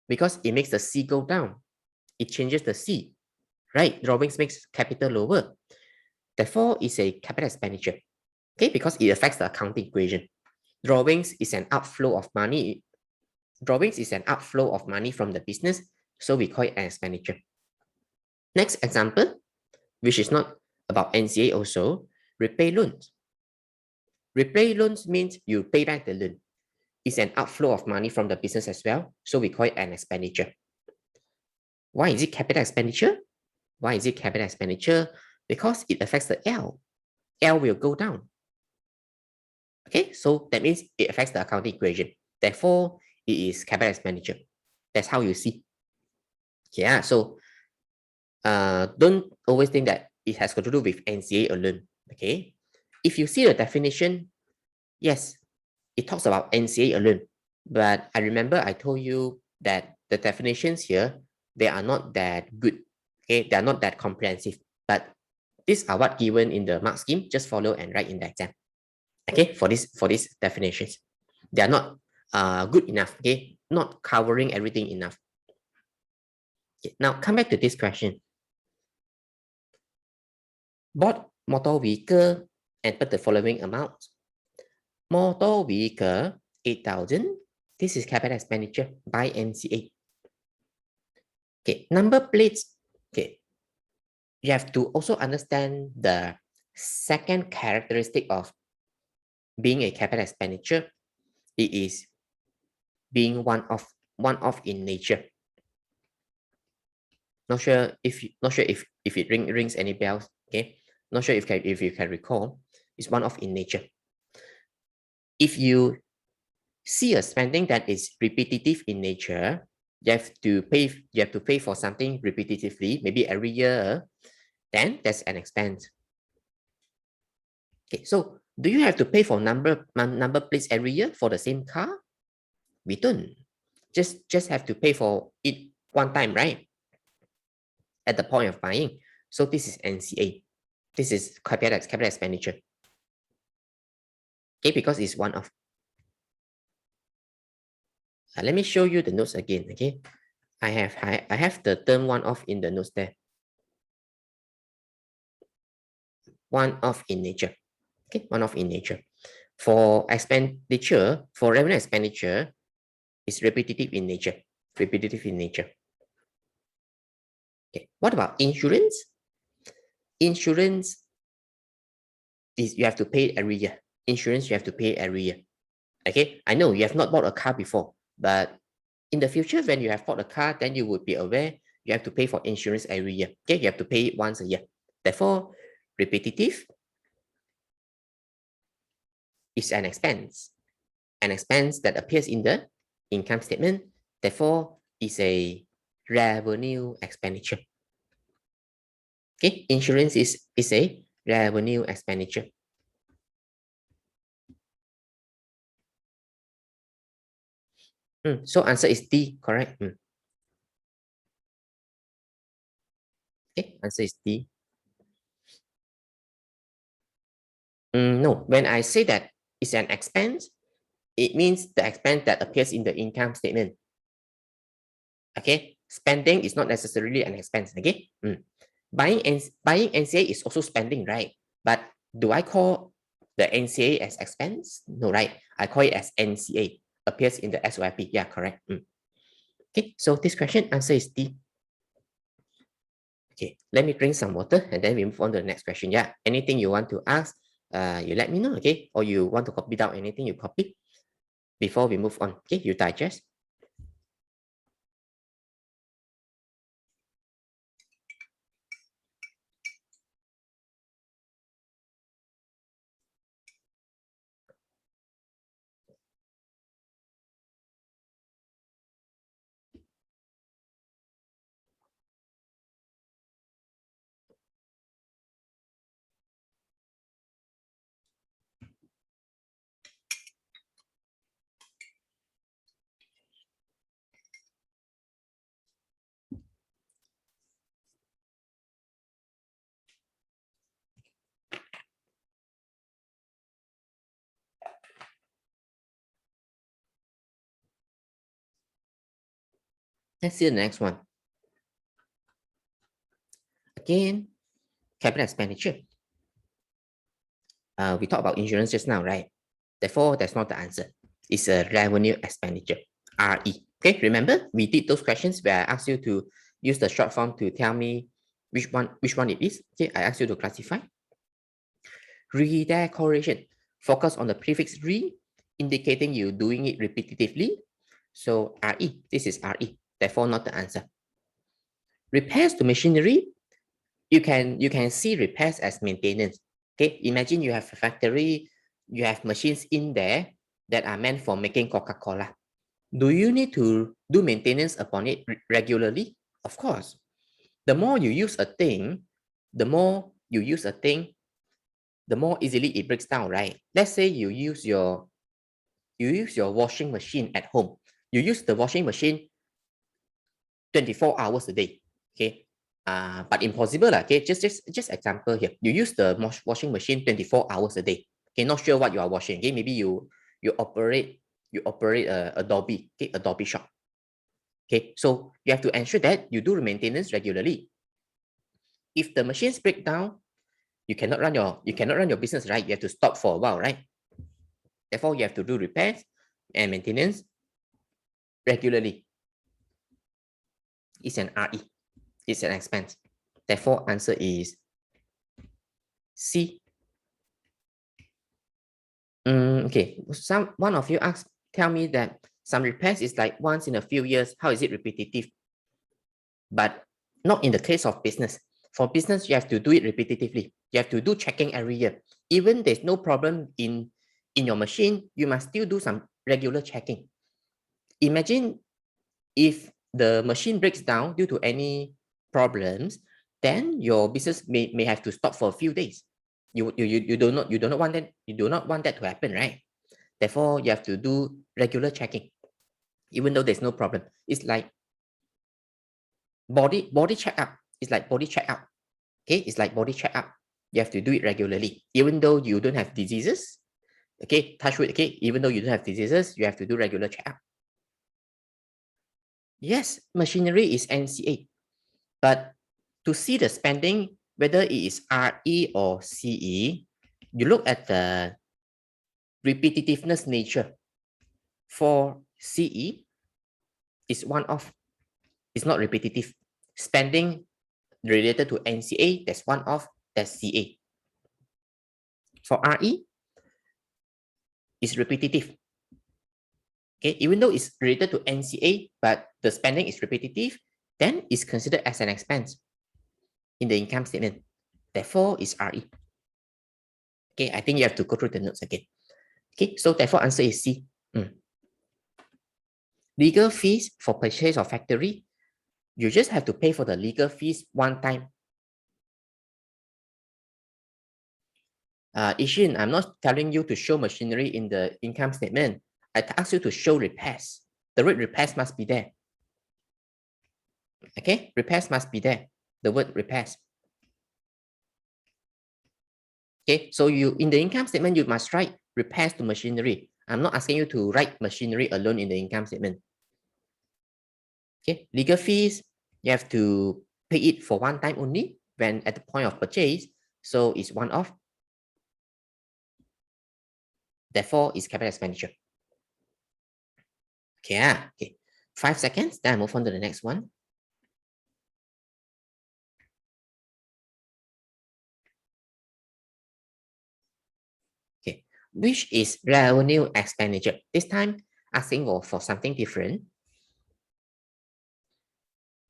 because it makes the C go down. It changes the C, right? Drawings makes capital lower. Therefore, it's a capital expenditure. Okay, because it affects the accounting equation. Drawings is an outflow of money Drawings is an outflow of money from the business, so we call it an expenditure. Next example, which is not about NCA also, repay loans. Repay loans means you pay back the loan. It's an outflow of money from the business as well, so we call it an expenditure. Why is it capital expenditure? Why is it capital expenditure? Because it affects the L. L will go down. Okay, so that means it affects the accounting equation. Therefore, it is capital expenditure. That's how you see. Yeah, so don't always think that it has got to do with NCA alone. Okay, if you see the definition, yes, it talks about NCA alone. But I remember I told you that the definitions here, they are not that good. Okay, they are not that comprehensive. But these are what given in the mark scheme. Just follow and write in the exam. Okay, for these definitions, they are not good enough. Okay, not covering everything enough. Okay, now come back to this question. Bought motor vehicle and put the following amount. Motor vehicle 8,000. This is capital expenditure by NCA. Okay, number plates. Okay, you have to also understand the second characteristic of being a capital expenditure. It is being one-off in nature. Not sure if it rings any bells. Okay, not sure if you can recall. It's one-off in nature. If you see a spending that is repetitive in nature, you have to pay for something repetitively, maybe every year, then that's an expense. Okay, so do you have to pay for number plates every year for the same car? We don't. Just have to pay for it one time, right? At the point of buying. So this is NCA. This is capital expenditure. Okay, because it's one off. Let me show you the notes again. Okay, I have the term one off in the notes there. One off in nature. Okay, one off in nature. For expenditure, for revenue expenditure, is repetitive in nature. Repetitive in nature. Okay, what about insurance? Insurance is you have to pay every year. Insurance you have to pay every year. Okay, I know you have not bought a car before, but in the future, when you have bought a car, then you would be aware you have to pay for insurance every year. Okay, you have to pay it once a year. Therefore, repetitive is an expense that appears in the income statement. Therefore, is a revenue expenditure. Okay, insurance is a revenue expenditure. So answer is D, correct? Okay, answer is D. No, when I say that it's an expense, it means the expense that appears in the income statement. Okay, spending is not necessarily an expense. Okay, buying NCA is also spending, right? But do I call the NCA as expense? No, right? I call it as NCA. Appears in the SOIP. Yeah, correct. Okay, so this question answer is D. Okay, let me drink some water and then we move on to the next question. Yeah, anything you want to ask, you let me know, okay? Or you want to copy down anything, you copy before we move on. Okay, you digest. Let's see the next one. Again, capital expenditure. We talked about insurance just now, right? Therefore, that's not the answer. It's a revenue expenditure. RE. Okay, remember we did those questions where I asked you to use the short form to tell me which one it is. Okay, I asked you to classify. Redecoration. Focus on the prefix re, indicating you doing it repetitively. So RE, this is RE, therefore not the answer. Repairs to machinery, you can see repairs as maintenance. Okay, imagine you have a factory, you have machines in there that are meant for making Coca-Cola. Do you need to do maintenance upon it regularly? Of course. The more you use a thing, the more easily it breaks down, right? Let's say you use your washing machine at home. You use the washing machine 24 hours a day. Okay. But impossible. Okay. Just example here. You use the washing machine 24 hours a day. Okay, not sure what you are washing. Okay, maybe you operate a Adobe, okay, Adobe shop. Okay, so you have to ensure that you do maintenance regularly. If the machines break down, you cannot run your business, right? You have to stop for a while, right? Therefore, you have to do repairs and maintenance regularly. It's an RE. It's an expense. Therefore, answer is C. Okay, one of you tell me that some repairs is like once in a few years. How is it repetitive? But not in the case of business. For business, you have to do it repetitively. You have to do checking every year. Even there's no problem in your machine, you must still do some regular checking. Imagine if the machine breaks down due to any problems, then your business may have to stop for a few days. You do not want that to happen, right? Therefore, you have to do regular checking, even though there's no problem. It's like body checkup. It's like body checkup. Okay, it's like body checkup. You have to do it regularly, even though you don't have diseases. Okay, touch wood. Okay, even though you don't have diseases, you have to do regular checkup. Yes, machinery is NCA, but to see the spending, whether it is RE or CE, you look at the repetitiveness nature. For CE, it's one-off. It's not repetitive. Spending related to NCA, that's one-off, that's CA. For RE, it's repetitive. Okay, even though it's related to NCA, but the spending is repetitive, then it's considered as an expense in the income statement. Therefore, it's RE. Okay, I think you have to go through the notes again. Okay, so therefore answer is C. Legal fees for purchase of factory, you just have to pay for the legal fees one time. Ishin, I'm not telling you to show machinery in the income statement. I asked you to show repairs. The word repairs must be there. Okay, repairs must be there. The word repairs. Okay, so you in the income statement, you must write repairs to machinery. I'm not asking you to write machinery alone in the income statement. Okay, legal fees, you have to pay it for one time only when at the point of purchase. So it's one off. Therefore, it's capital expenditure. Okay, okay. 5 seconds, then I move on to the next one. Okay, which is revenue expenditure? This time, asking for something different.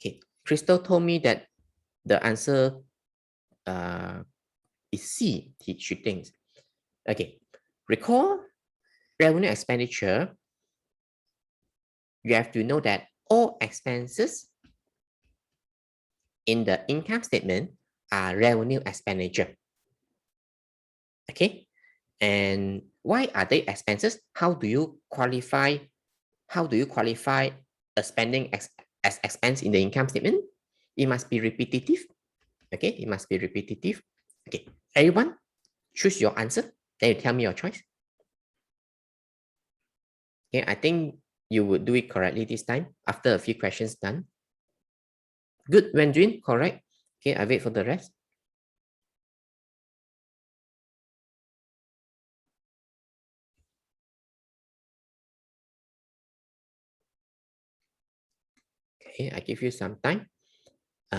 Okay, Crystal told me that the answer is C, she thinks. Okay, recall revenue expenditure. You have to know that all expenses in the income statement are revenue expenditure. Okay, and why are they expenses? How do you qualify a spending as expense in the income statement? It must be repetitive. Okay, it must be repetitive. Okay, everyone, choose your answer. Then you tell me your choice. Okay, I think you would do it correctly this time after a few questions done. Good, Wenjun, correct. Okay, I wait for the rest. Okay, I give you some time.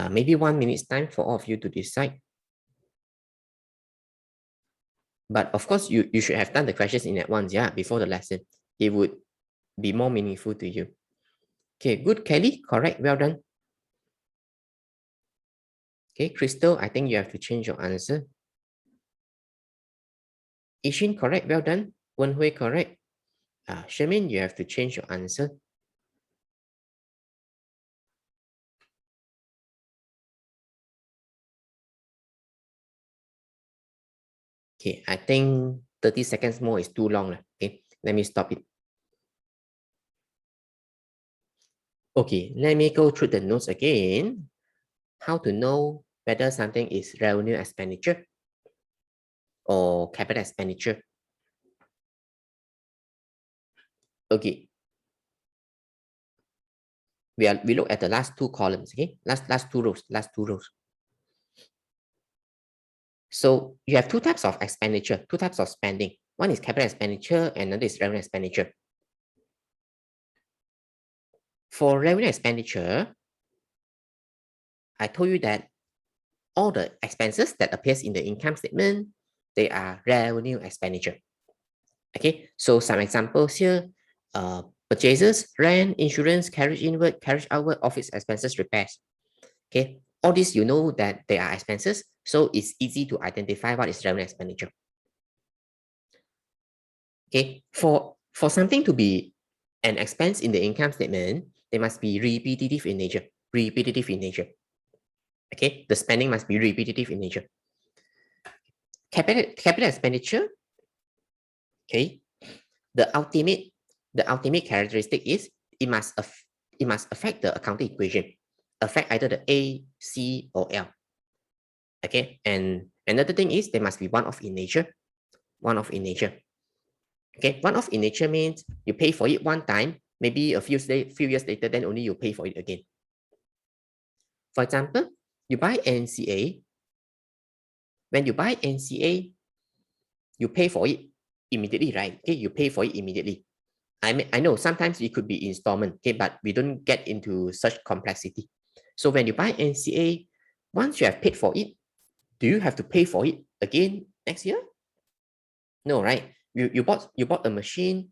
Maybe 1 minute's time for all of you to decide. But of course, you should have done the questions in advance, yeah, before the lesson. It would be more meaningful to you. Okay, good, Kelly. Correct. Well done. Okay, Crystal, I think you have to change your answer. Ishin, correct. Well done. Wenhui, correct. Shermin, you have to change your answer. Okay, I think 30 seconds more is too long. Okay, let me stop it. Okay, let me go through the notes again. How to know whether something is revenue expenditure or capital expenditure. Okay. We look at the last two columns, okay? Last two rows. So you have two types of expenditure, two types of spending. One is capital expenditure and another is revenue expenditure. For revenue expenditure, I told you that all the expenses that appears in the income statement, they are revenue expenditure. Okay, so some examples here, purchases, rent, insurance, carriage inward, carriage outward, office expenses, repairs. Okay, all these you know that they are expenses, so it's easy to identify what is revenue expenditure. Okay, for something to be an expense in the income statement, they must be repetitive in nature. Repetitive in nature. Okay, the spending must be repetitive in nature. Capital expenditure. Okay, the ultimate characteristic is it must affect the accounting equation, affect either the A, C, or L. Okay, and another thing is they must be one-off in nature. One-off in nature. Okay, one-off in nature means you pay for it one time, maybe a few years later, then only you pay for it again. For example, you buy NCA. When you buy NCA, you pay for it immediately, right? Okay, you pay for it immediately. I know sometimes it could be installment, okay, but we don't get into such complexity. So when you buy NCA, once you have paid for it, do you have to pay for it again next year? No, right? You bought a machine,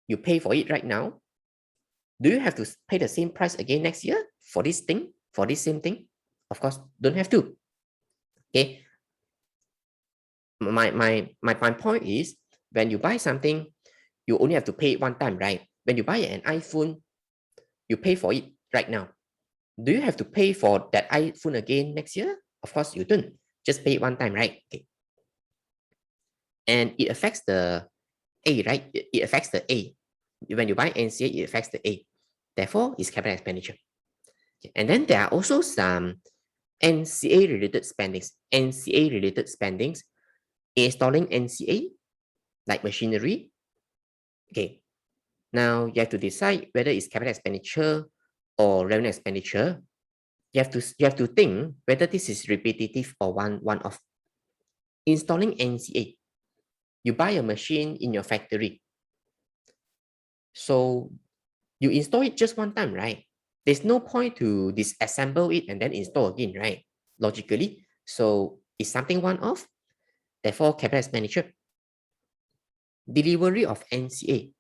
you pay for it right now. Do you have to pay the same price again next year for this thing, for this same thing? Of course, don't have to. Okay. My point is when you buy something, you only have to pay it one time, right? When you buy an iPhone, you pay for it right now. Do you have to pay for that iPhone again next year? Of course, you don't. Just pay it one time, right? Okay. And it affects the A, right? It affects the A. When you buy NCA, it affects the A. Therefore, it's capital expenditure. Okay. And then there are also some NCA related spendings. NCA related spendings, installing NCA, like machinery. Okay. Now you have to decide whether it's capital expenditure or revenue expenditure. You have to think whether this is repetitive or one-off. Installing NCA. You buy a machine in your factory. So you install it just one time, right? There's no point to disassemble it and then install again, right? Logically. So it's something one-off. Therefore, capital expenditure. Delivery of NCA.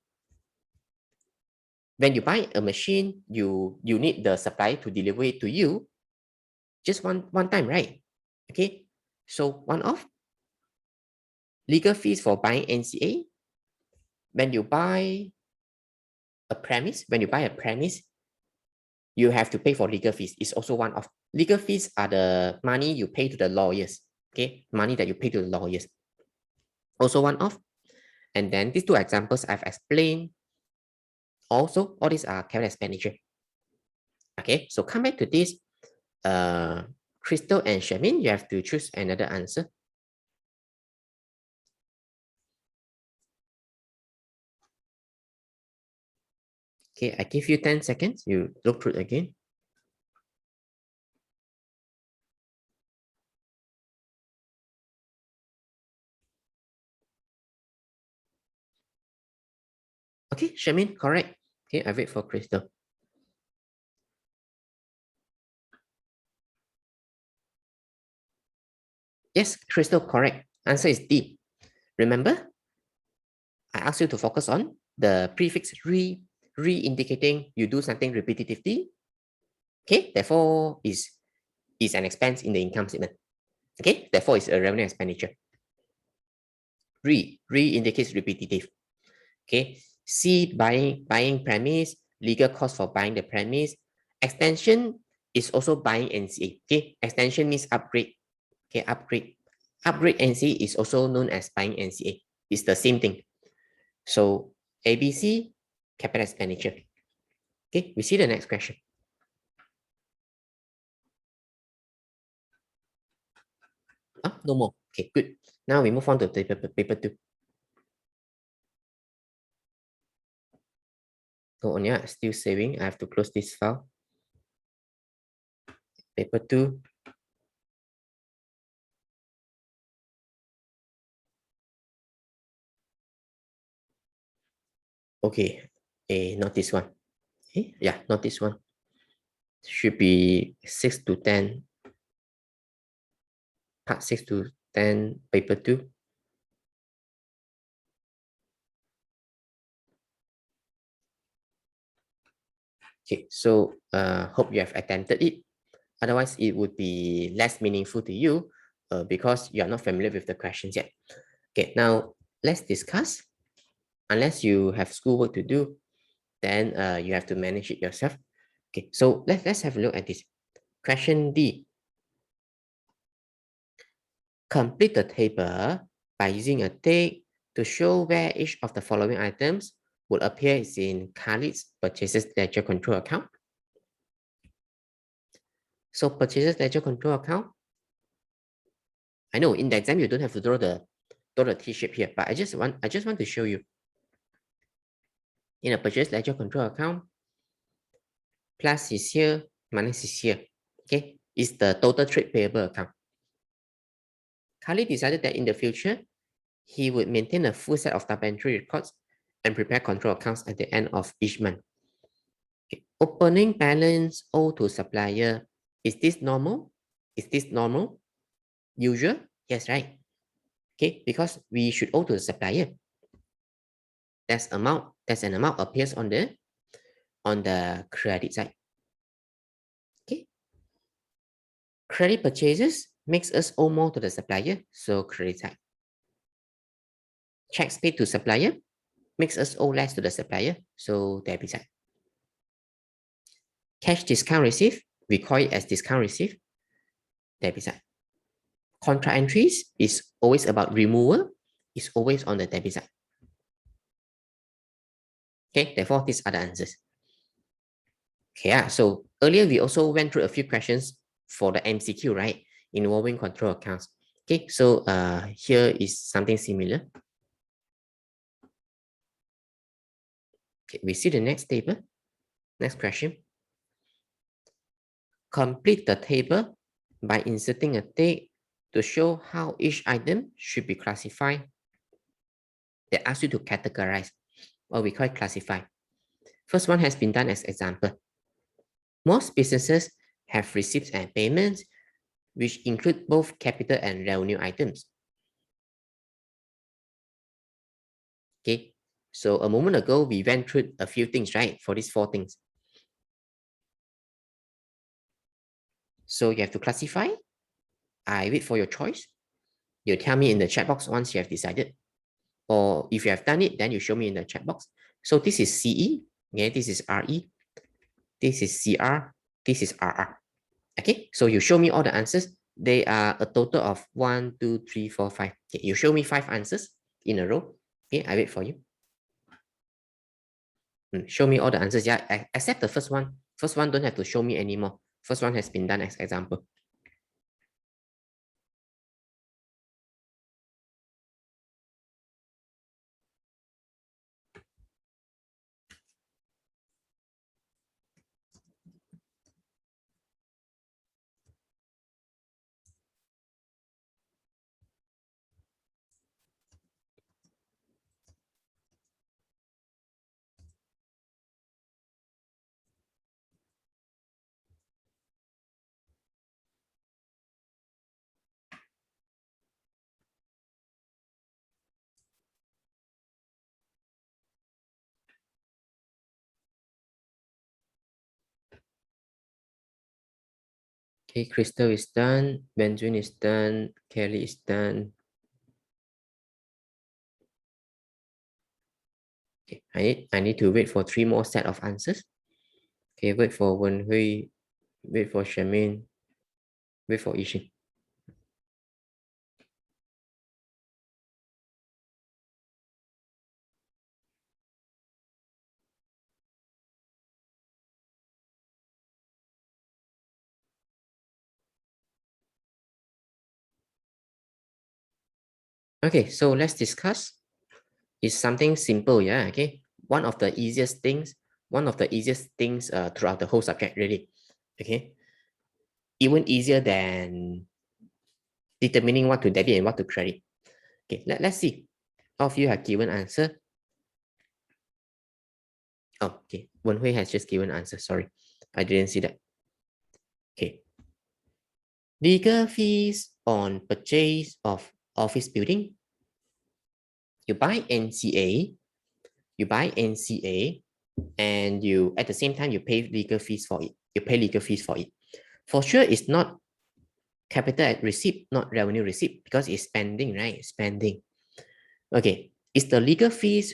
When you buy a machine, you need the supplier to deliver it to you just one time, right? Okay. So one-off. Legal fees for buying NCA. When you buy a premise, you have to pay for legal fees. It's also one-off. Legal fees are the money you pay to the lawyers. Okay, money that you pay to the lawyers. Also one-off. And then these two examples I've explained. Also, all these are capital expenditure. Okay, so come back to this. Crystal and Shamin, you have to choose another answer. Okay, I give you 10 seconds. You look through it again. Okay, Shamin, correct. Okay, I wait for Crystal. Yes, Crystal, correct. Answer is D. Remember, I asked you to focus on the prefix re indicating you do something repetitively. Okay, therefore is an expense in the income statement. Okay, therefore it's a revenue expenditure. Re indicates repetitive. Okay, C, buying premise, legal cost for buying the premise. Extension is also buying NCA. Okay, extension means upgrade. Okay, upgrade NCA is also known as buying NCA. It's the same thing. So ABC, capital expenditure. Okay, we see the next question. Oh, no more. Okay, good. Now we move on to paper 2. So on, yeah, still saving. I have to close this file. Paper 2. Okay, not this one. Yeah, not this one. Should be 6 to 10. Part 6 to 10, paper 2. Okay, so hope you have attempted it. Otherwise, it would be less meaningful to you because you are not familiar with the questions yet. Okay, now let's discuss. Unless you have schoolwork to do, then you have to manage it yourself. Okay, so let's have a look at this. Question D. Complete the table by using a tick to show where each of the following items would appear in Khalid's purchases ledger control account. So purchases ledger control account. I know in the exam you don't have to draw the T shape here, but I just want to show you. In a purchase ledger control account, plus is here, minus is here. Okay, is the total trade payable account. Khalid decided that in the future, he would maintain a full set of inventory records and prepare control accounts at the end of each month. Okay. Opening balance owed to supplier. Is this normal? Is this normal? Usual? Yes, right. Okay, because we should owe to the supplier. That's an amount appears on the credit side. Okay. Credit purchases makes us owe more to the supplier, so credit side. Checks paid to supplier makes us owe less to the supplier, so debit side. Cash discount received, we call it as discount received, debit side. Contract entries is always about removal, is always on the debit side. Okay, therefore these are the answers. Okay, so earlier we also went through a few questions for the MCQ, right? Involving control accounts. Okay, so here is something similar. Okay, we see the next table. Next question. Complete the table by inserting a tick to show how each item should be classified. They ask you to categorize, or we call it classify. First one has been done as example. Most businesses have receipts and payments, which include both capital and revenue items. Okay, so a moment ago, we went through a few things, right? For these 4 things. So you have to classify. I wait for your choice. You tell me in the chat box once you have decided. Or if you have done it, then you show me in the chat box. So this is CE. Okay, this is RE. This is CR. This is RR. Okay, so you show me all the answers. They are a total of 1, 2, 3, 4, 5. Okay, you show me 5 answers in a row. Okay, I wait for you. Show me all the answers. Yeah, except the first one. First one don't have to show me anymore. First one has been done as example. Okay, Crystal is done. Benjamin is done. Kelly is done. Okay, I need to wait for 3 more set of answers. Okay, wait for Wen Hui, wait for Charmaine, wait for Yixin. Okay, so let's discuss. It's something simple, yeah. Okay, one of the easiest things throughout the whole subject, really. Okay, even easier than determining what to debit and what to credit. Okay, let's see. All of you have given answer. Oh, okay. Wen Hui has just given answer. Sorry, I didn't see that. Okay. Legal fees on purchase of office building. You buy NCA, and you at the same time you pay legal fees for it. You pay legal fees for it. For sure, it's not capital at receipt, not revenue receipt, because it's spending, right? Spending. Okay. Is the legal fees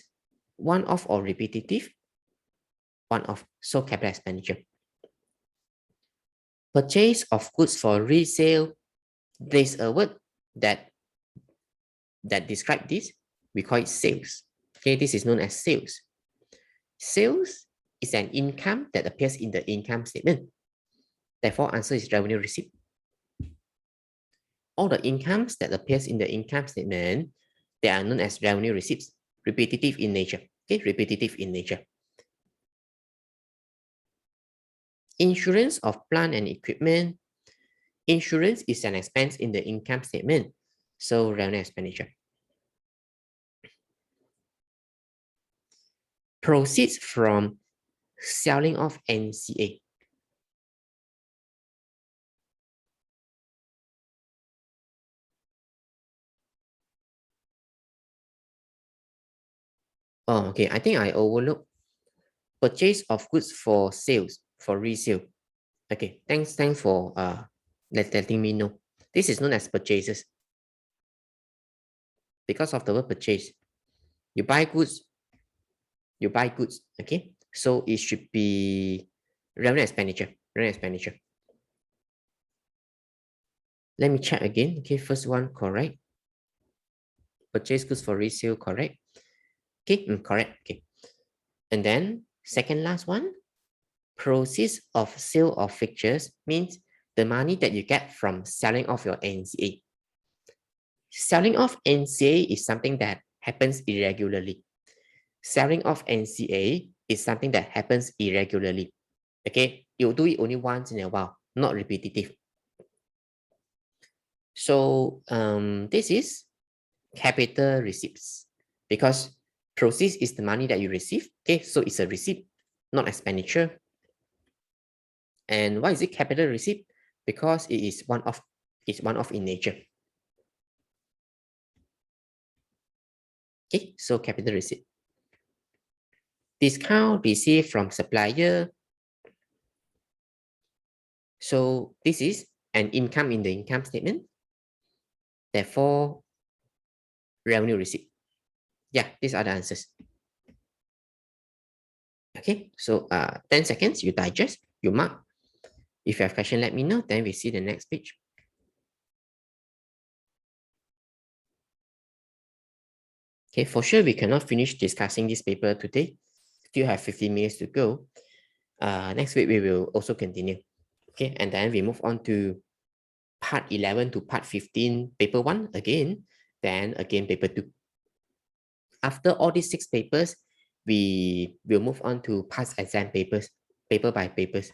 one-off or repetitive? One-off. So capital expenditure. Purchase of goods for resale. There's a word that describe this. We call it sales. Okay, this is known as sales. Sales is an income that appears in the income statement. Therefore, answer is revenue receipt. All the incomes that appears in the income statement, they are known as revenue receipts, repetitive in nature. Okay, repetitive in nature. Insurance of plant and equipment. Insurance is an expense in the income statement, so revenue expenditure. Proceeds from selling of NCA. Oh, okay. I think I overlooked purchase of goods for sales, for resale. Okay, thanks for letting me know. This is known as purchases. Because of the word purchase, you buy goods, okay? So it should be revenue expenditure, Let me check again. Okay, first one correct. Purchase goods for resale, correct. Okay, correct. Okay. And then second last one, proceeds of sale of fixtures means the money that you get from selling off your NCA. Selling off NCA is something that happens irregularly. Selling off NCA is something that happens irregularly. Okay, you do it only once in a while, not repetitive. So this is capital receipts because proceeds is the money that you receive. Okay, so it's a receipt, not expenditure. And why is it capital receipt? Because it is one-off. It's one-off in nature. Okay, so capital receipt. Discount received from supplier. So this is an income in the income statement. Therefore, revenue receipt. Yeah, these are the answers. Okay, so 10 seconds, you digest, you mark. If you have question, let me know. Then we see the next page. Okay, for sure, we cannot finish discussing this paper today. Still have 15 minutes to go. Next week, we will also continue. Okay, and then we move on to part 11 to part 15, paper 1 again, then again paper 2. After all these 6 papers, we will move on to past exam papers, paper by papers.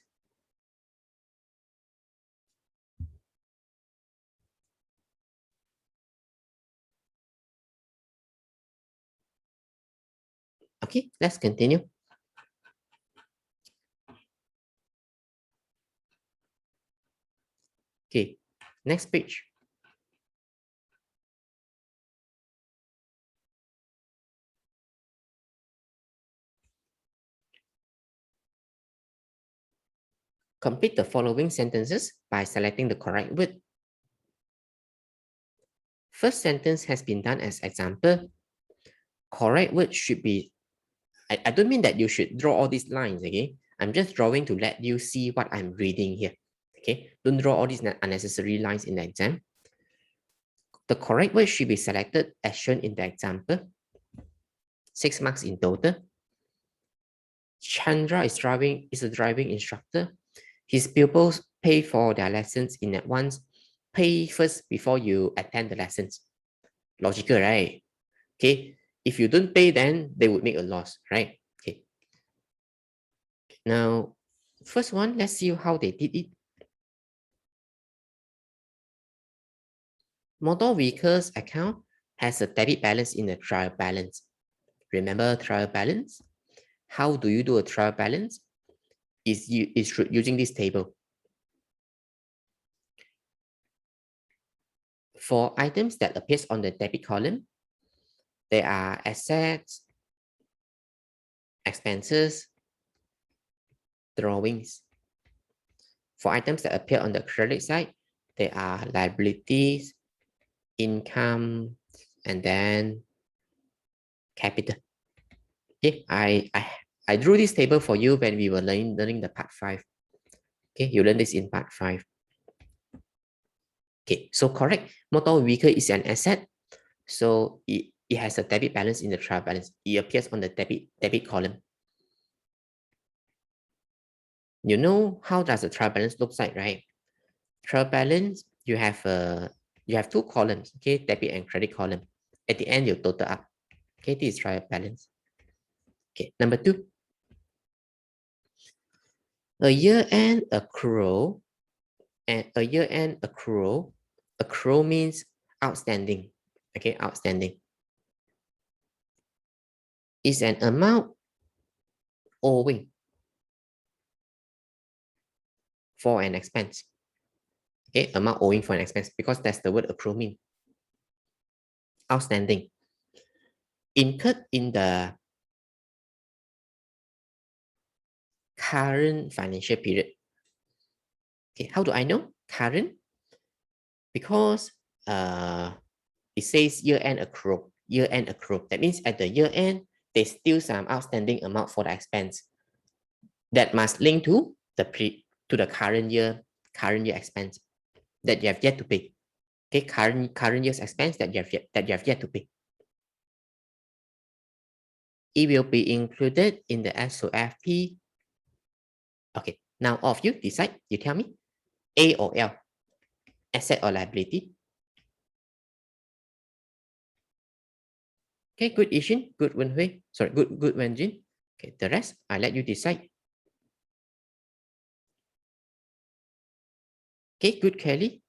Okay, let's continue. Okay, next page. Complete the following sentences by selecting the correct word. First sentence has been done as example. Correct word should be, I don't mean that you should draw all these lines, okay? I'm just drawing to let you see what I'm reading here, okay? Don't draw all these unnecessary lines in the exam. The correct word should be selected as shown in the example. 6 marks in total. Chandra is a driving instructor. His pupils pay for their lessons in advance. Pay first before you attend the lessons. Logical, right? Okay. If you don't pay, then they would make a loss, right? Okay. Now, first one, let's see how they did it. Motor vehicles account has a debit balance in the trial balance. Remember trial balance? How do you do a trial balance? Is using this table. For items that appears on the debit column, there are assets, expenses, drawings. For items that appear on the credit side, there are liabilities, income, and then capital. Okay, I drew this table for you when we were learning the part 5. Okay, you learned this in part 5. Okay, so correct. Motor vehicle is an asset. So it has a debit balance in the trial balance. It appears on the debit column. You know how does the trial balance looks like, right? Trial balance, you have 2 columns, okay, debit and credit column. At the end, you total up. Okay, this is trial balance. Okay, number 2. A year-end accrual, and a year-end accrual means outstanding. Okay, outstanding is an amount owing for an expense. Okay, amount owing for an expense, because that's the word accrue mean. Outstanding. Incurred in the current financial period. Okay, how do I know current? Because it says year-end accrual. Year-end accrual. That means at the year-end, there's still some outstanding amount for the expense that must link to the current year expense that you have yet to pay. Okay, current year's expense that you have yet to pay. It will be included in the SOFP. Okay, now all of you decide. You tell me, A or L, asset or liability. Okay, good Ishin, good Wenhui. Sorry, good Wenjin. Okay, the rest I let you decide. Okay, good Kelly.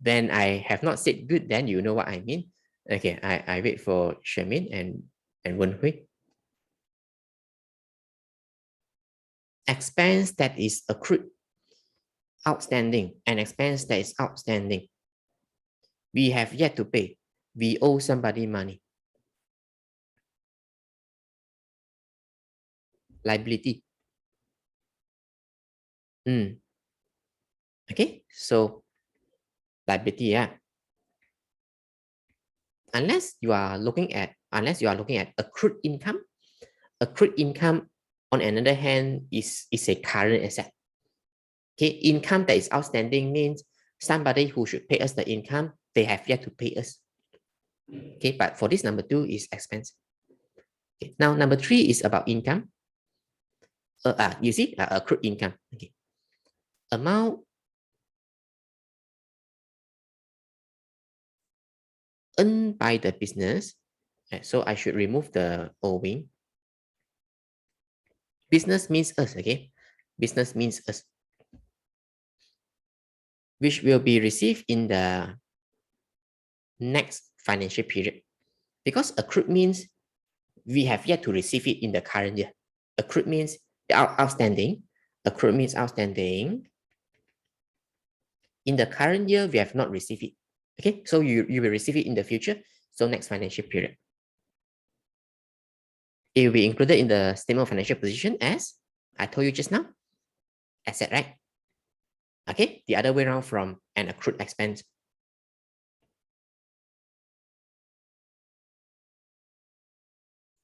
Then I have not said good, then you know what I mean. Okay, I wait for Shamin and Wenhui. Expense that is accrued, outstanding, an expense that is outstanding. We have yet to pay. We owe somebody money. Liability. Okay, so liability, yeah. Unless you are looking at accrued income. Accrued income, on another hand, is a current asset. Okay, income that is outstanding means somebody who should pay us the income, they have yet to pay us. Okay, but for this number 2 is expense. Okay, now number 3 is about income. You see, accrued income. Okay, amount earned by the business. Okay, so I should remove the owing. Business means us. Okay, business means us, which will be received in the next financial period. Because accrued means we have yet to receive it in the current year. Accrued means outstanding. Accrued means outstanding. In the current year, we have not received it. Okay, so you will receive it in the future. So next financial period. It will be included in the statement of financial position as I told you just now. asset, right? Okay, the other way around from an accrued expense.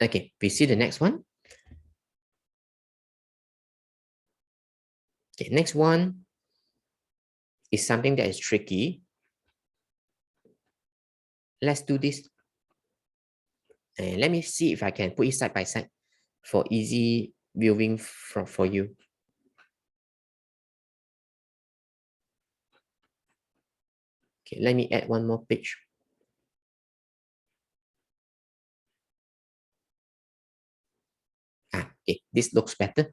Okay, we see the next one. Okay, next one is something that is tricky. Let's do this. And let me see if I can put it side by side for easy viewing for you. Okay, let me add one more page. Okay, this looks better.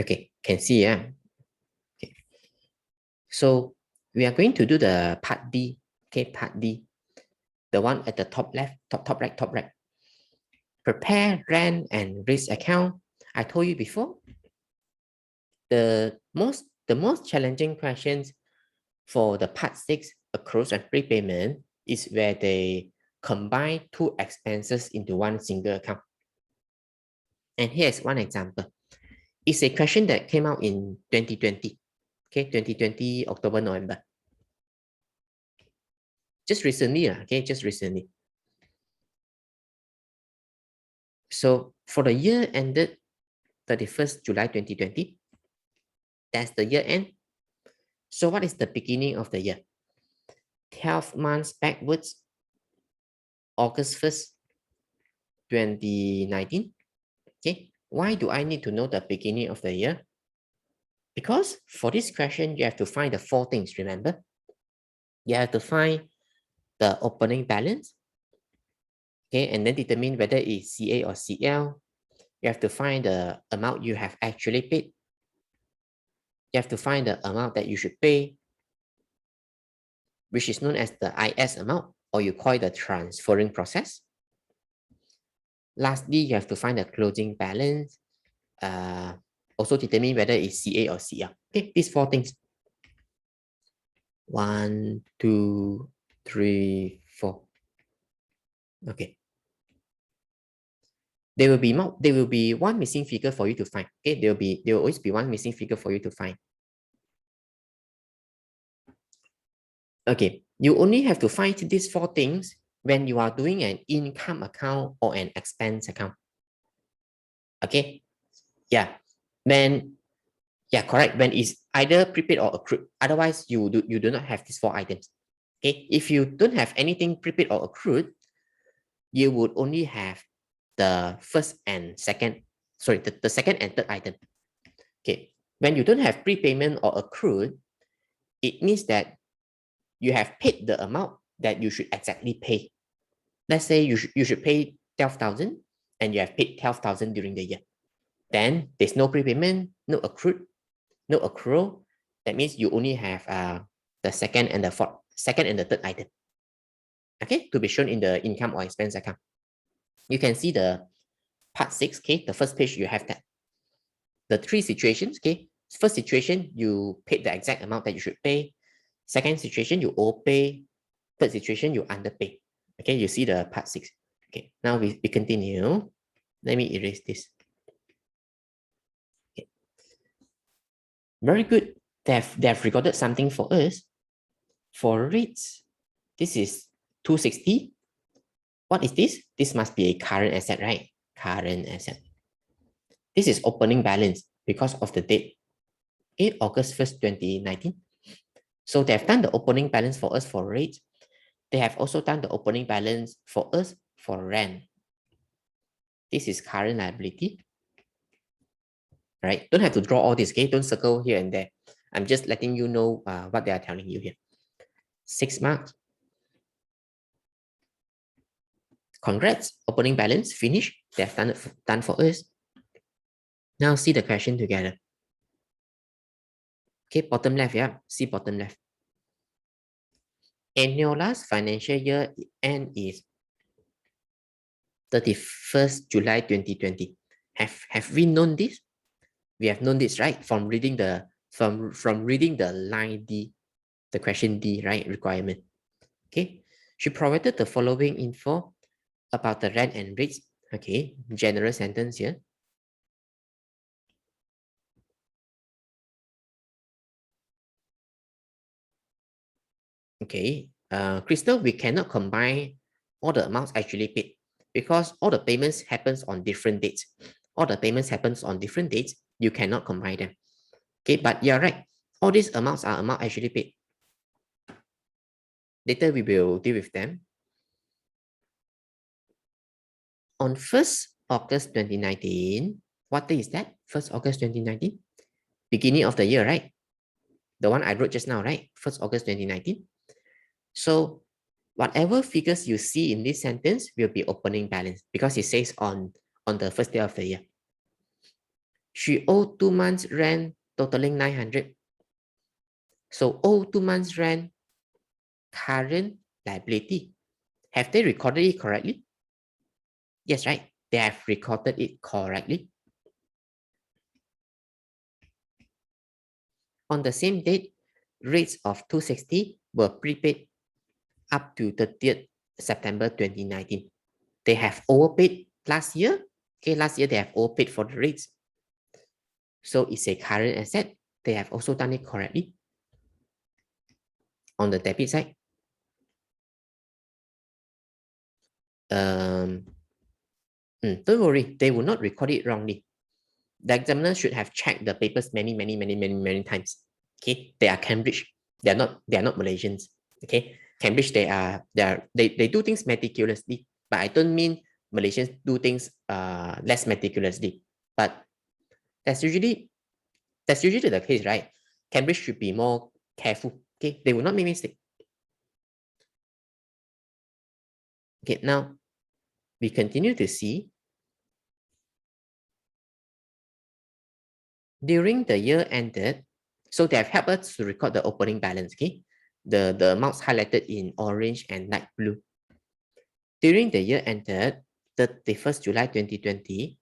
Okay, can see, yeah. Okay. So we are going to do the part D. Okay, part D. The one at the top left, top right, top right. Prepare rent and risk account. I told you before, the most challenging questions for the part 6 accruals and prepayment is where they combine two expenses into one single account. And here's one example. It's a question that came out in 2020. Okay, 2020, October, November. Just recently, okay, just recently. So for the year ended 31st July 2020, that's the year end. So what is the beginning of the year? 12 months backwards, August 1st, 2019. Okay, why do I need to know the beginning of the year? Because for this question, you have to find the four things, remember? You have to find the opening balance, okay, and then determine whether it's CA or CL. You have to find the amount you have actually paid. You have to find the amount that you should pay, which is known as the IS amount, or you call it the transferring process. Lastly, you have to find the closing balance. Also determine whether it's CA or CL. Okay, these four things. 1, 2, 3, 4. Okay. There will be one missing figure for you to find. Okay, there will always be one missing figure for you to find. Okay, you only have to find these four things when you are doing an income account or an expense account. Okay, yeah, correct. When it's either prepaid or accrued. Otherwise, you do not have these four items. Okay, if you don't have anything prepaid or accrued, you would only have the first and second, sorry, the second and third item. Okay, when you don't have prepayment or accrued, it means that you have paid the amount that you should exactly pay. Let's say you should pay 12,000 and you have paid 12,000 during the year. Then there's no prepayment, no accrued, no accrual. That means you only have the second and the third item. Okay, to be shown in the income or expense account. You can see the part 6, okay, the first page you have that. The three situations, okay. First situation, you paid the exact amount that you should pay. Second situation, you overpay. Third situation, you underpay. Okay, you see the part 6. Okay, now we continue. Let me erase this. Okay. Very good. They have recorded something for us. For rates, this is 260. What is this? This must be a current asset, right? Current asset. This is opening balance because of the date. Okay, August 1st, 2019. So they have done the opening balance for us for rate. They have also done the opening balance for us for rent. This is current liability. Right? Don't have to draw all this, okay? Don't circle here and there. I'm just letting you know what they are telling you here. 6 marks. Congrats, opening balance, finish. They have done for us. Now see the question together. Okay, bottom left, yeah. See bottom left. Eniola's financial year end is 31st July 2020. Have we known this? We have known this, right? From reading the reading the line D, the question D, right? Requirement. Okay. She provided the following info about the rent and rates. Okay, general sentence here. Okay, Crystal, we cannot combine all the amounts actually paid because all the payments happens on different dates. All the payments happens on different dates. You cannot combine them. Okay, but you're right. All these amounts are amount actually paid. Later we will deal with them. On 1st August 2019, what day is that? 1st August 2019? Beginning of the year, right? The one I wrote just now, right? 1st August 2019. So whatever figures you see in this sentence will be opening balance because it says on the first day of the year. She owed 2 months rent totaling 900. So owe 2 months rent, current liability. Have they recorded it correctly? Yes, right. They have recorded it correctly. On the same date, rates of 260 were prepaid up to 30th September 2019. They have overpaid last year. Okay, last year they have overpaid for the rates. So it's a current asset. They have also done it correctly. On the debit side, don't worry, they will not record it wrongly. The examiner should have checked the papers many times. Okay, they are Cambridge. They are not Malaysians. Okay, Cambridge, they do things meticulously, but I don't mean Malaysians do things less meticulously. But that's usually the case, right? Cambridge should be more careful. Okay, they will not make mistake. Okay, now we continue to see during the year ended. So they have helped us to record the opening balance. Okay, the amounts highlighted in orange and light blue. During the year ended 31st July 2020,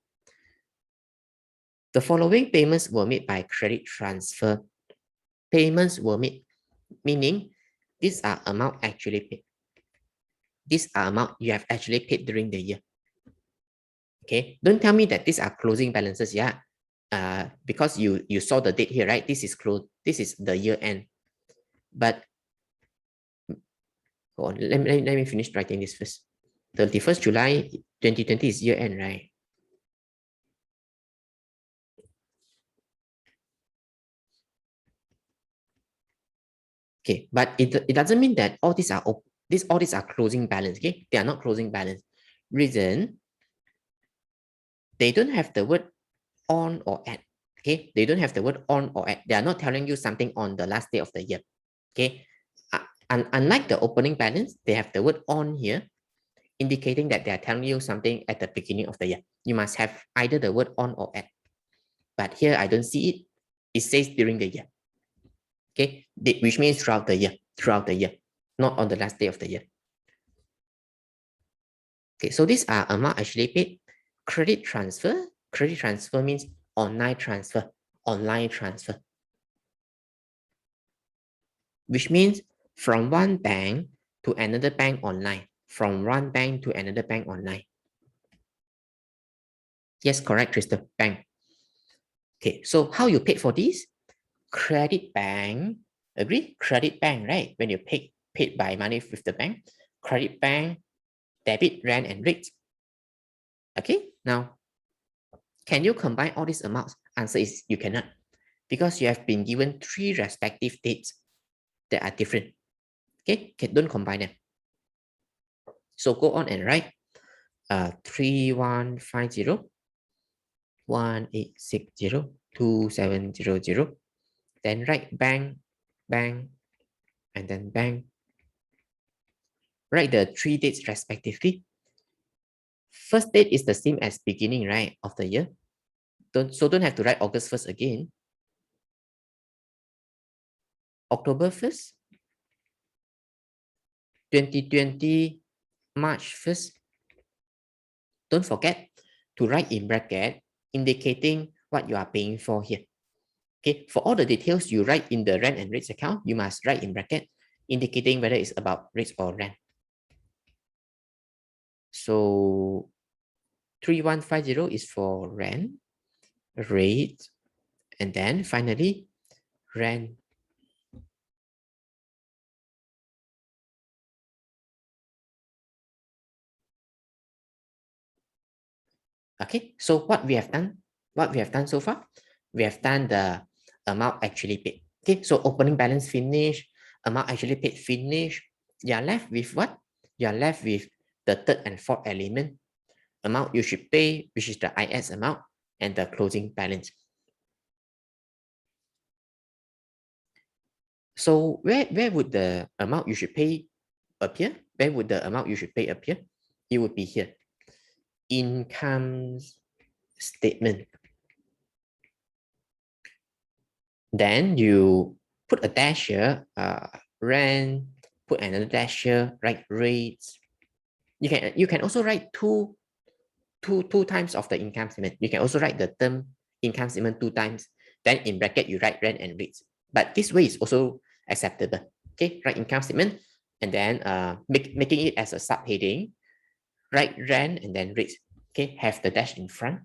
the following payments were made by credit transfer. Payments were made, meaning these are amount actually paid. These are amount you have actually paid during the year. Okay, don't tell me that these are closing balances. Yeah, because you saw the date here, right? This is close. This is the year end. But hold on, let me finish writing this first. 31st July 2020 is year end, right? Okay, but it doesn't mean that all these are closing balance. Okay, they are not closing balance. Reason, they don't have the word on or at. Okay, they don't have the word on or at. They are not telling you something on the last day of the year. Okay, unlike the opening balance, they have the word on here, indicating that they are telling you something at the beginning of the year. You must have either the word on or at. But here I don't see it. It says during the year. Okay, which means throughout the year, not on the last day of the year. Okay, so these are amount actually paid. Credit transfer means online transfer, which means from one bank to another bank online, Yes, correct, Crystal, bank. Okay, so how you paid for this? Credit bank, agree? Credit bank, right? When you paid by money with the bank, credit bank, debit, rent, and rates. Okay, now, can you combine all these amounts? Answer is you cannot, because you have been given 3 respective dates that are different. Okay, don't combine them. So go on and write 3150, 1860, 2700. Then write bank, and then bank. Write the 3 dates respectively. First date is the same as beginning, right, of the year. Don't have to write August 1st again. October 1st, 2020, March 1st. Don't forget to write in bracket indicating what you are paying for here. Okay, for all the details you write in the rent and rates account, you must write in bracket indicating whether it's about rates or rent. So 3150 is for rent, rate, and then finally rent. Okay, so what we have done so far, we have done the amount actually paid. Okay, so opening balance finish, amount actually paid finish. You are left with what? You are left with the third and fourth element, amount you should pay, which is the IS amount, and the closing balance. So where would the amount you should pay appear? Where would the amount you should pay appear? It would be here. Income statement. Then you put a dash here, rent, put another dash here, write rates. You can also write two times of the income statement. You can also write the term income statement 2 times. Then in bracket you write rent and rates. But this way is also acceptable. Okay, write income statement and then making it as a subheading, write rent and then rates. Okay, have the dash in front.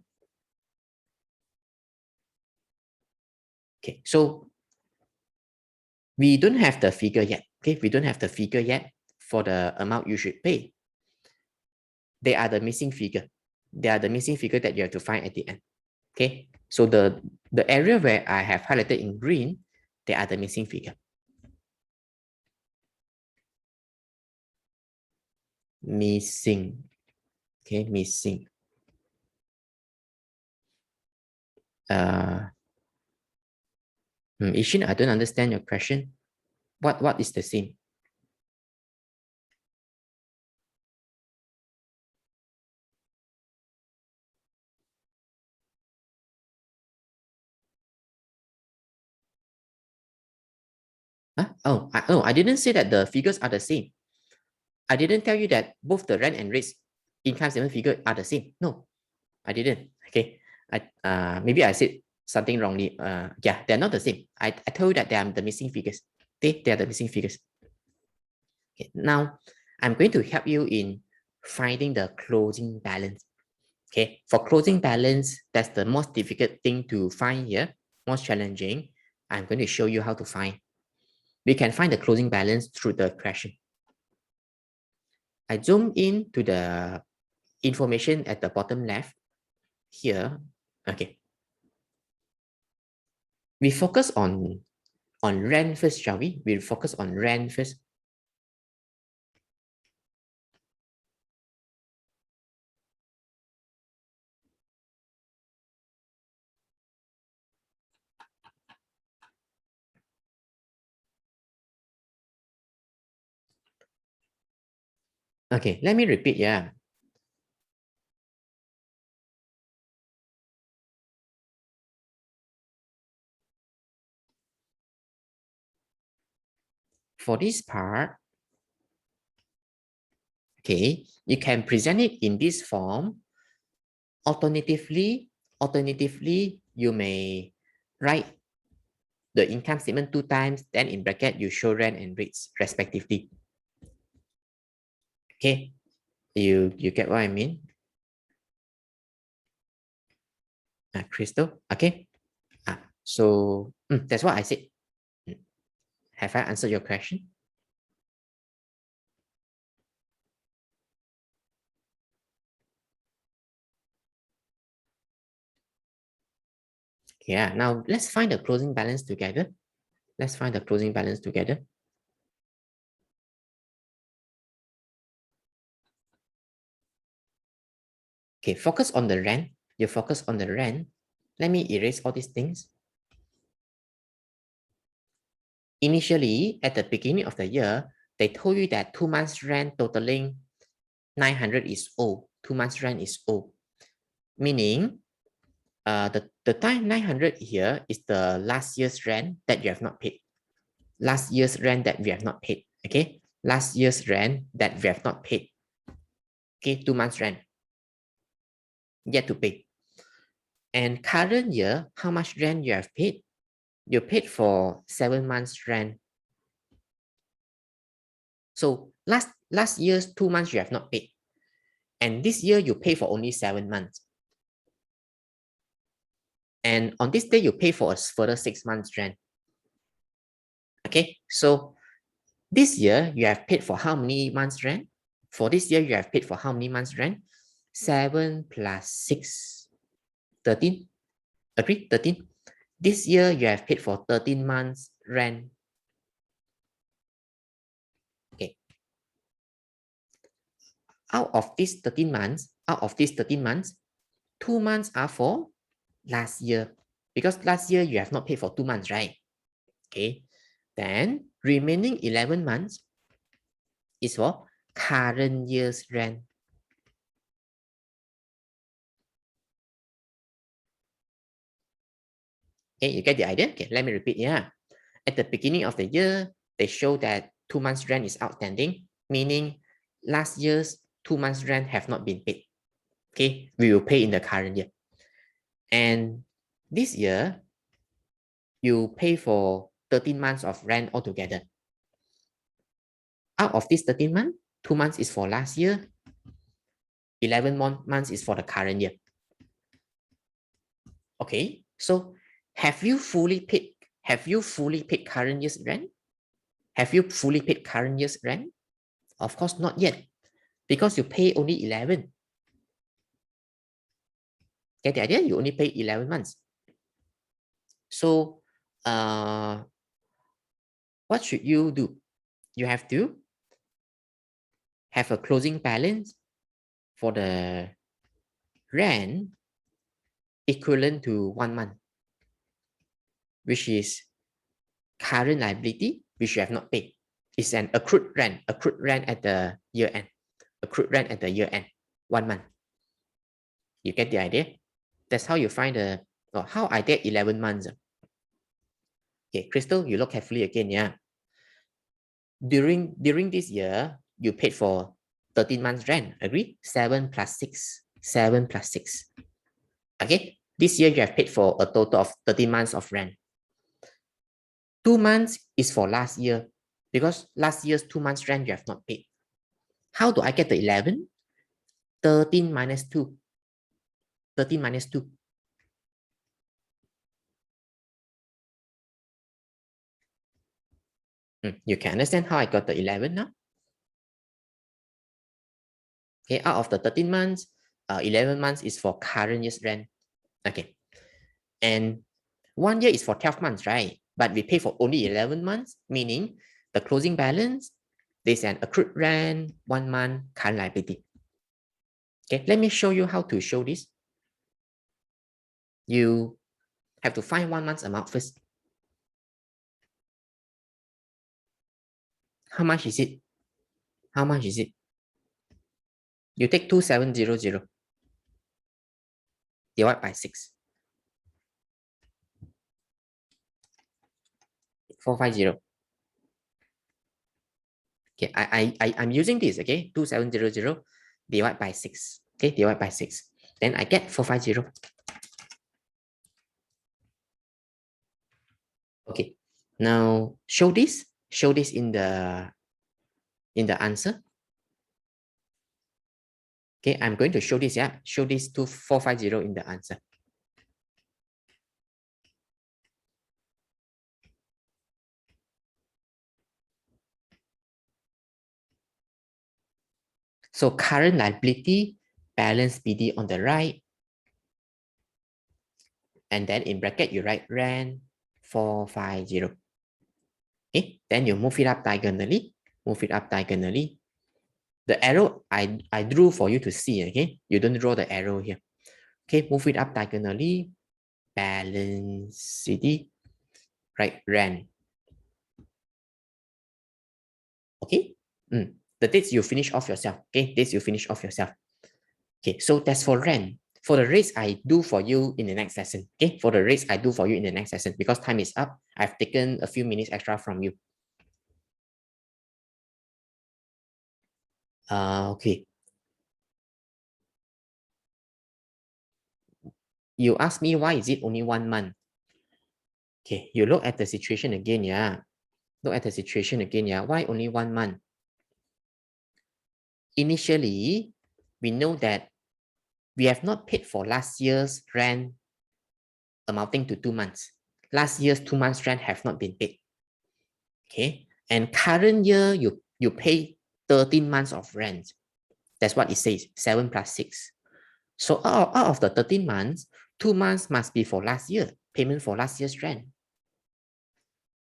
Okay, so we don't have the figure yet. Okay, we don't have the figure yet for the amount you should pay. They are the missing figure. They are the missing figure that you have to find at the end. Okay, so the area where I have highlighted in green, they are the missing figure. Missing. Okay, missing. Ishin, I don't understand your question. What is the same? Huh? Oh, I didn't say that the figures are the same. I didn't tell you that both the rent and rates income statement figure are the same. No, I didn't. Okay, maybe I said something wrongly. Yeah, they're not the same. I told you that they are the missing figures. They are the missing figures. Okay, now I'm going to help you in finding the closing balance. Okay, for closing balance, that's the most difficult thing to find here, most challenging. I'm going to show you how to find. We can find the closing balance through the question. I zoom in to the information at the bottom left here. Okay. We focus on rent first, shall we? We'll focus on rent first. Okay, let me repeat, yeah. For this part, okay, you can present it in this form. Alternatively, you may write the income statement 2 times, then in bracket, you show rent and rates respectively. Okay, you get what I mean? Crystal, okay. So that's what I said. Have I answered your question? Yeah, now let's find the closing balance together. Let's find the closing balance together. Okay, focus on the rent. You focus on the rent. Let me erase all these things. Initially, at the beginning of the year, they told you that 2 months rent totaling 900 is owed. 2 months rent is owed. Meaning, the time 900 here is the last year's rent that you have not paid. Last year's rent that we have not paid. Okay, last year's rent that we have not paid. Okay, 2 months rent yet to pay. And current year, how much rent you have paid? You paid for 7 months rent. So last year's 2 months you have not paid. And this year you pay for only 7 months. And on this day, you pay for a further 6 months rent. Okay, so this year you have paid for how many months rent? For this year, you have paid for how many months rent? 7 plus 6, 13. Agree? 13. This year, you have paid for 13 months rent. Okay. Out of these 13 months, 2 months are for last year. Because last year, you have not paid for 2 months, right? Okay. Then, remaining 11 months is for current year's rent. Okay, you get the idea? Okay, let me repeat. Yeah. At the beginning of the year, they show that 2 months rent is outstanding, meaning last year's 2 months rent have not been paid. Okay, we will pay in the current year. And this year, you pay for 13 months of rent altogether. Out of this 13 months, 2 months is for last year, 11 months is for the current year. Okay, so have you fully paid current year's rent? Have you fully paid current year's rent? Of course, not yet, because you pay only 11. Get the idea? You only pay 11 months. So, what should you do? You have to have a closing balance for the rent equivalent to 1 month, which is current liability, which you have not paid. It's an accrued rent at the year end, 1 month. You get the idea? That's how you find how I get 11 months. Okay, Crystal, you look carefully again, yeah. During this year, you paid for 13 months rent, agree? 7 plus 6. Okay, this year you have paid for a total of 13 months of rent. 2 months is for last year, because last year's 2 months rent you have not paid. How do I get the 11? 13 minus 2. 13 minus 2. You can understand how I got the 11 now? Okay, out of the 13 months, 11 months is for current year's rent. Okay, and 1 year is for 12 months, right? But we pay for only 11 months, meaning the closing balance, there's an accrued rent, 1 month, current liability. Okay, let me show you how to show this. You have to find 1 month's amount first. How much is it? How much is it? You take 2700 divide by 6. 450. Okay, I'm using this, okay? 2700 divide by 6. Okay, divide by 6. Then I get 450. Okay, now show this in the answer. Okay, I'm going to show this, yeah. Show this to 450 in the answer. So current liability, balance BD on the right. And then in bracket, you write rent 450. Okay, then you move it up diagonally. The arrow I drew for you to see, okay? You don't draw the arrow here. Okay, move it up diagonally. Balance CD, right? Rent. Okay. The dates you finish off yourself. Okay, dates you finish off yourself. Okay, so that's for rent. For the rates I do for you in the next lesson. Okay, for the rates I do for you in the next lesson, because time is up. I've taken a few minutes extra from you. Okay. You ask me why is it only 1 month? Okay, you look at the situation again, yeah. Look at the situation again, yeah. Why only 1 month? Initially, we know that we have not paid for last year's rent amounting to 2 months. Last year's 2 months rent have not been paid. Okay, and current year you pay 13 months of rent. That's what it says, 7 plus 6. So out of the 13 months, 2 months must be for last year, payment for last year's rent.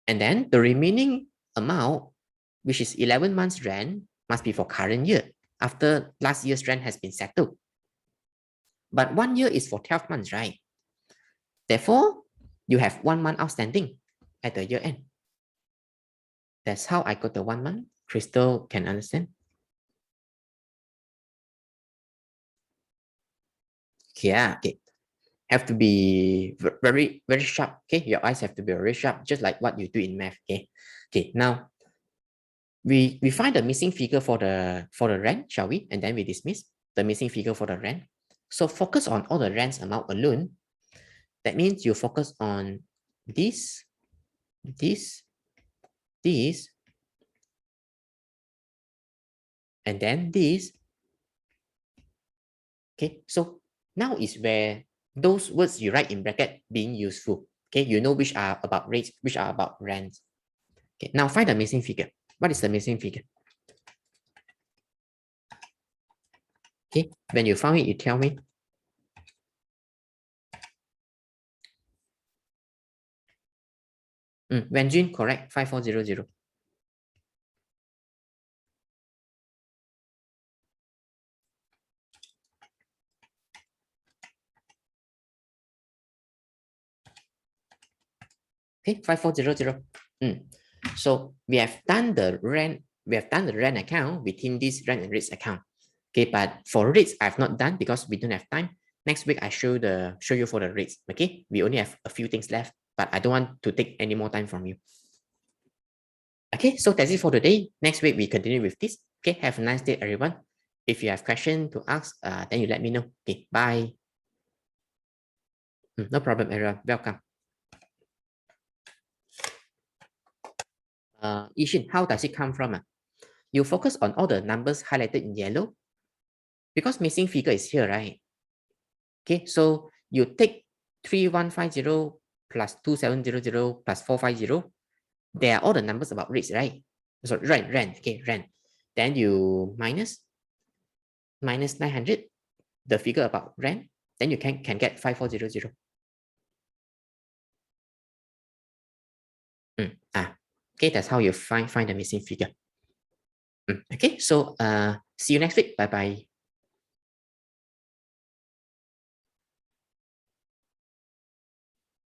And then the remaining amount, which is 11 months rent, must be for current year, after last year's rent has been settled. But 1 year is for 12 months, right? Therefore, you have 1 month outstanding at the year end. That's how I got the 1 month. Crystal can understand. Yeah, okay. Have to be very, very sharp. Okay, your eyes have to be very sharp, just like what you do in math. Okay, okay. Now we find the missing figure for the rent, shall we? And then we dismiss the missing figure for the rent. So focus on all the rents amount alone. That means you focus on this, and then this. Okay, so now is where those words you write in bracket being useful. Okay, you know which are about rates, which are about rents. Okay, now find the missing figure. What is the missing figure? Okay, when you found it, you tell me. Wenjun, correct, 5400. Okay, 5400. So we have done the rent, account within this rent and rates account. Okay, but for rates, I've not done because we don't have time. Next week, I show you for the rates. Okay, we only have a few things left, but I don't want to take any more time from you. Okay, so that's it for today. Next week, we continue with this. Okay, have a nice day, everyone. If you have questions to ask, then you let me know. Okay, bye. No problem, everyone. Welcome. Yixin, how does it come from? You focus on all the numbers highlighted in yellow because missing figure is here, right? Okay, so you take 3150 plus 2700 plus 450. They are all the numbers about rates, right? So rent, okay, rent. Then you minus 900, the figure about rent. Then you can get 5400. Okay, that's how you find the missing figure. Okay, so see you next week. Bye bye.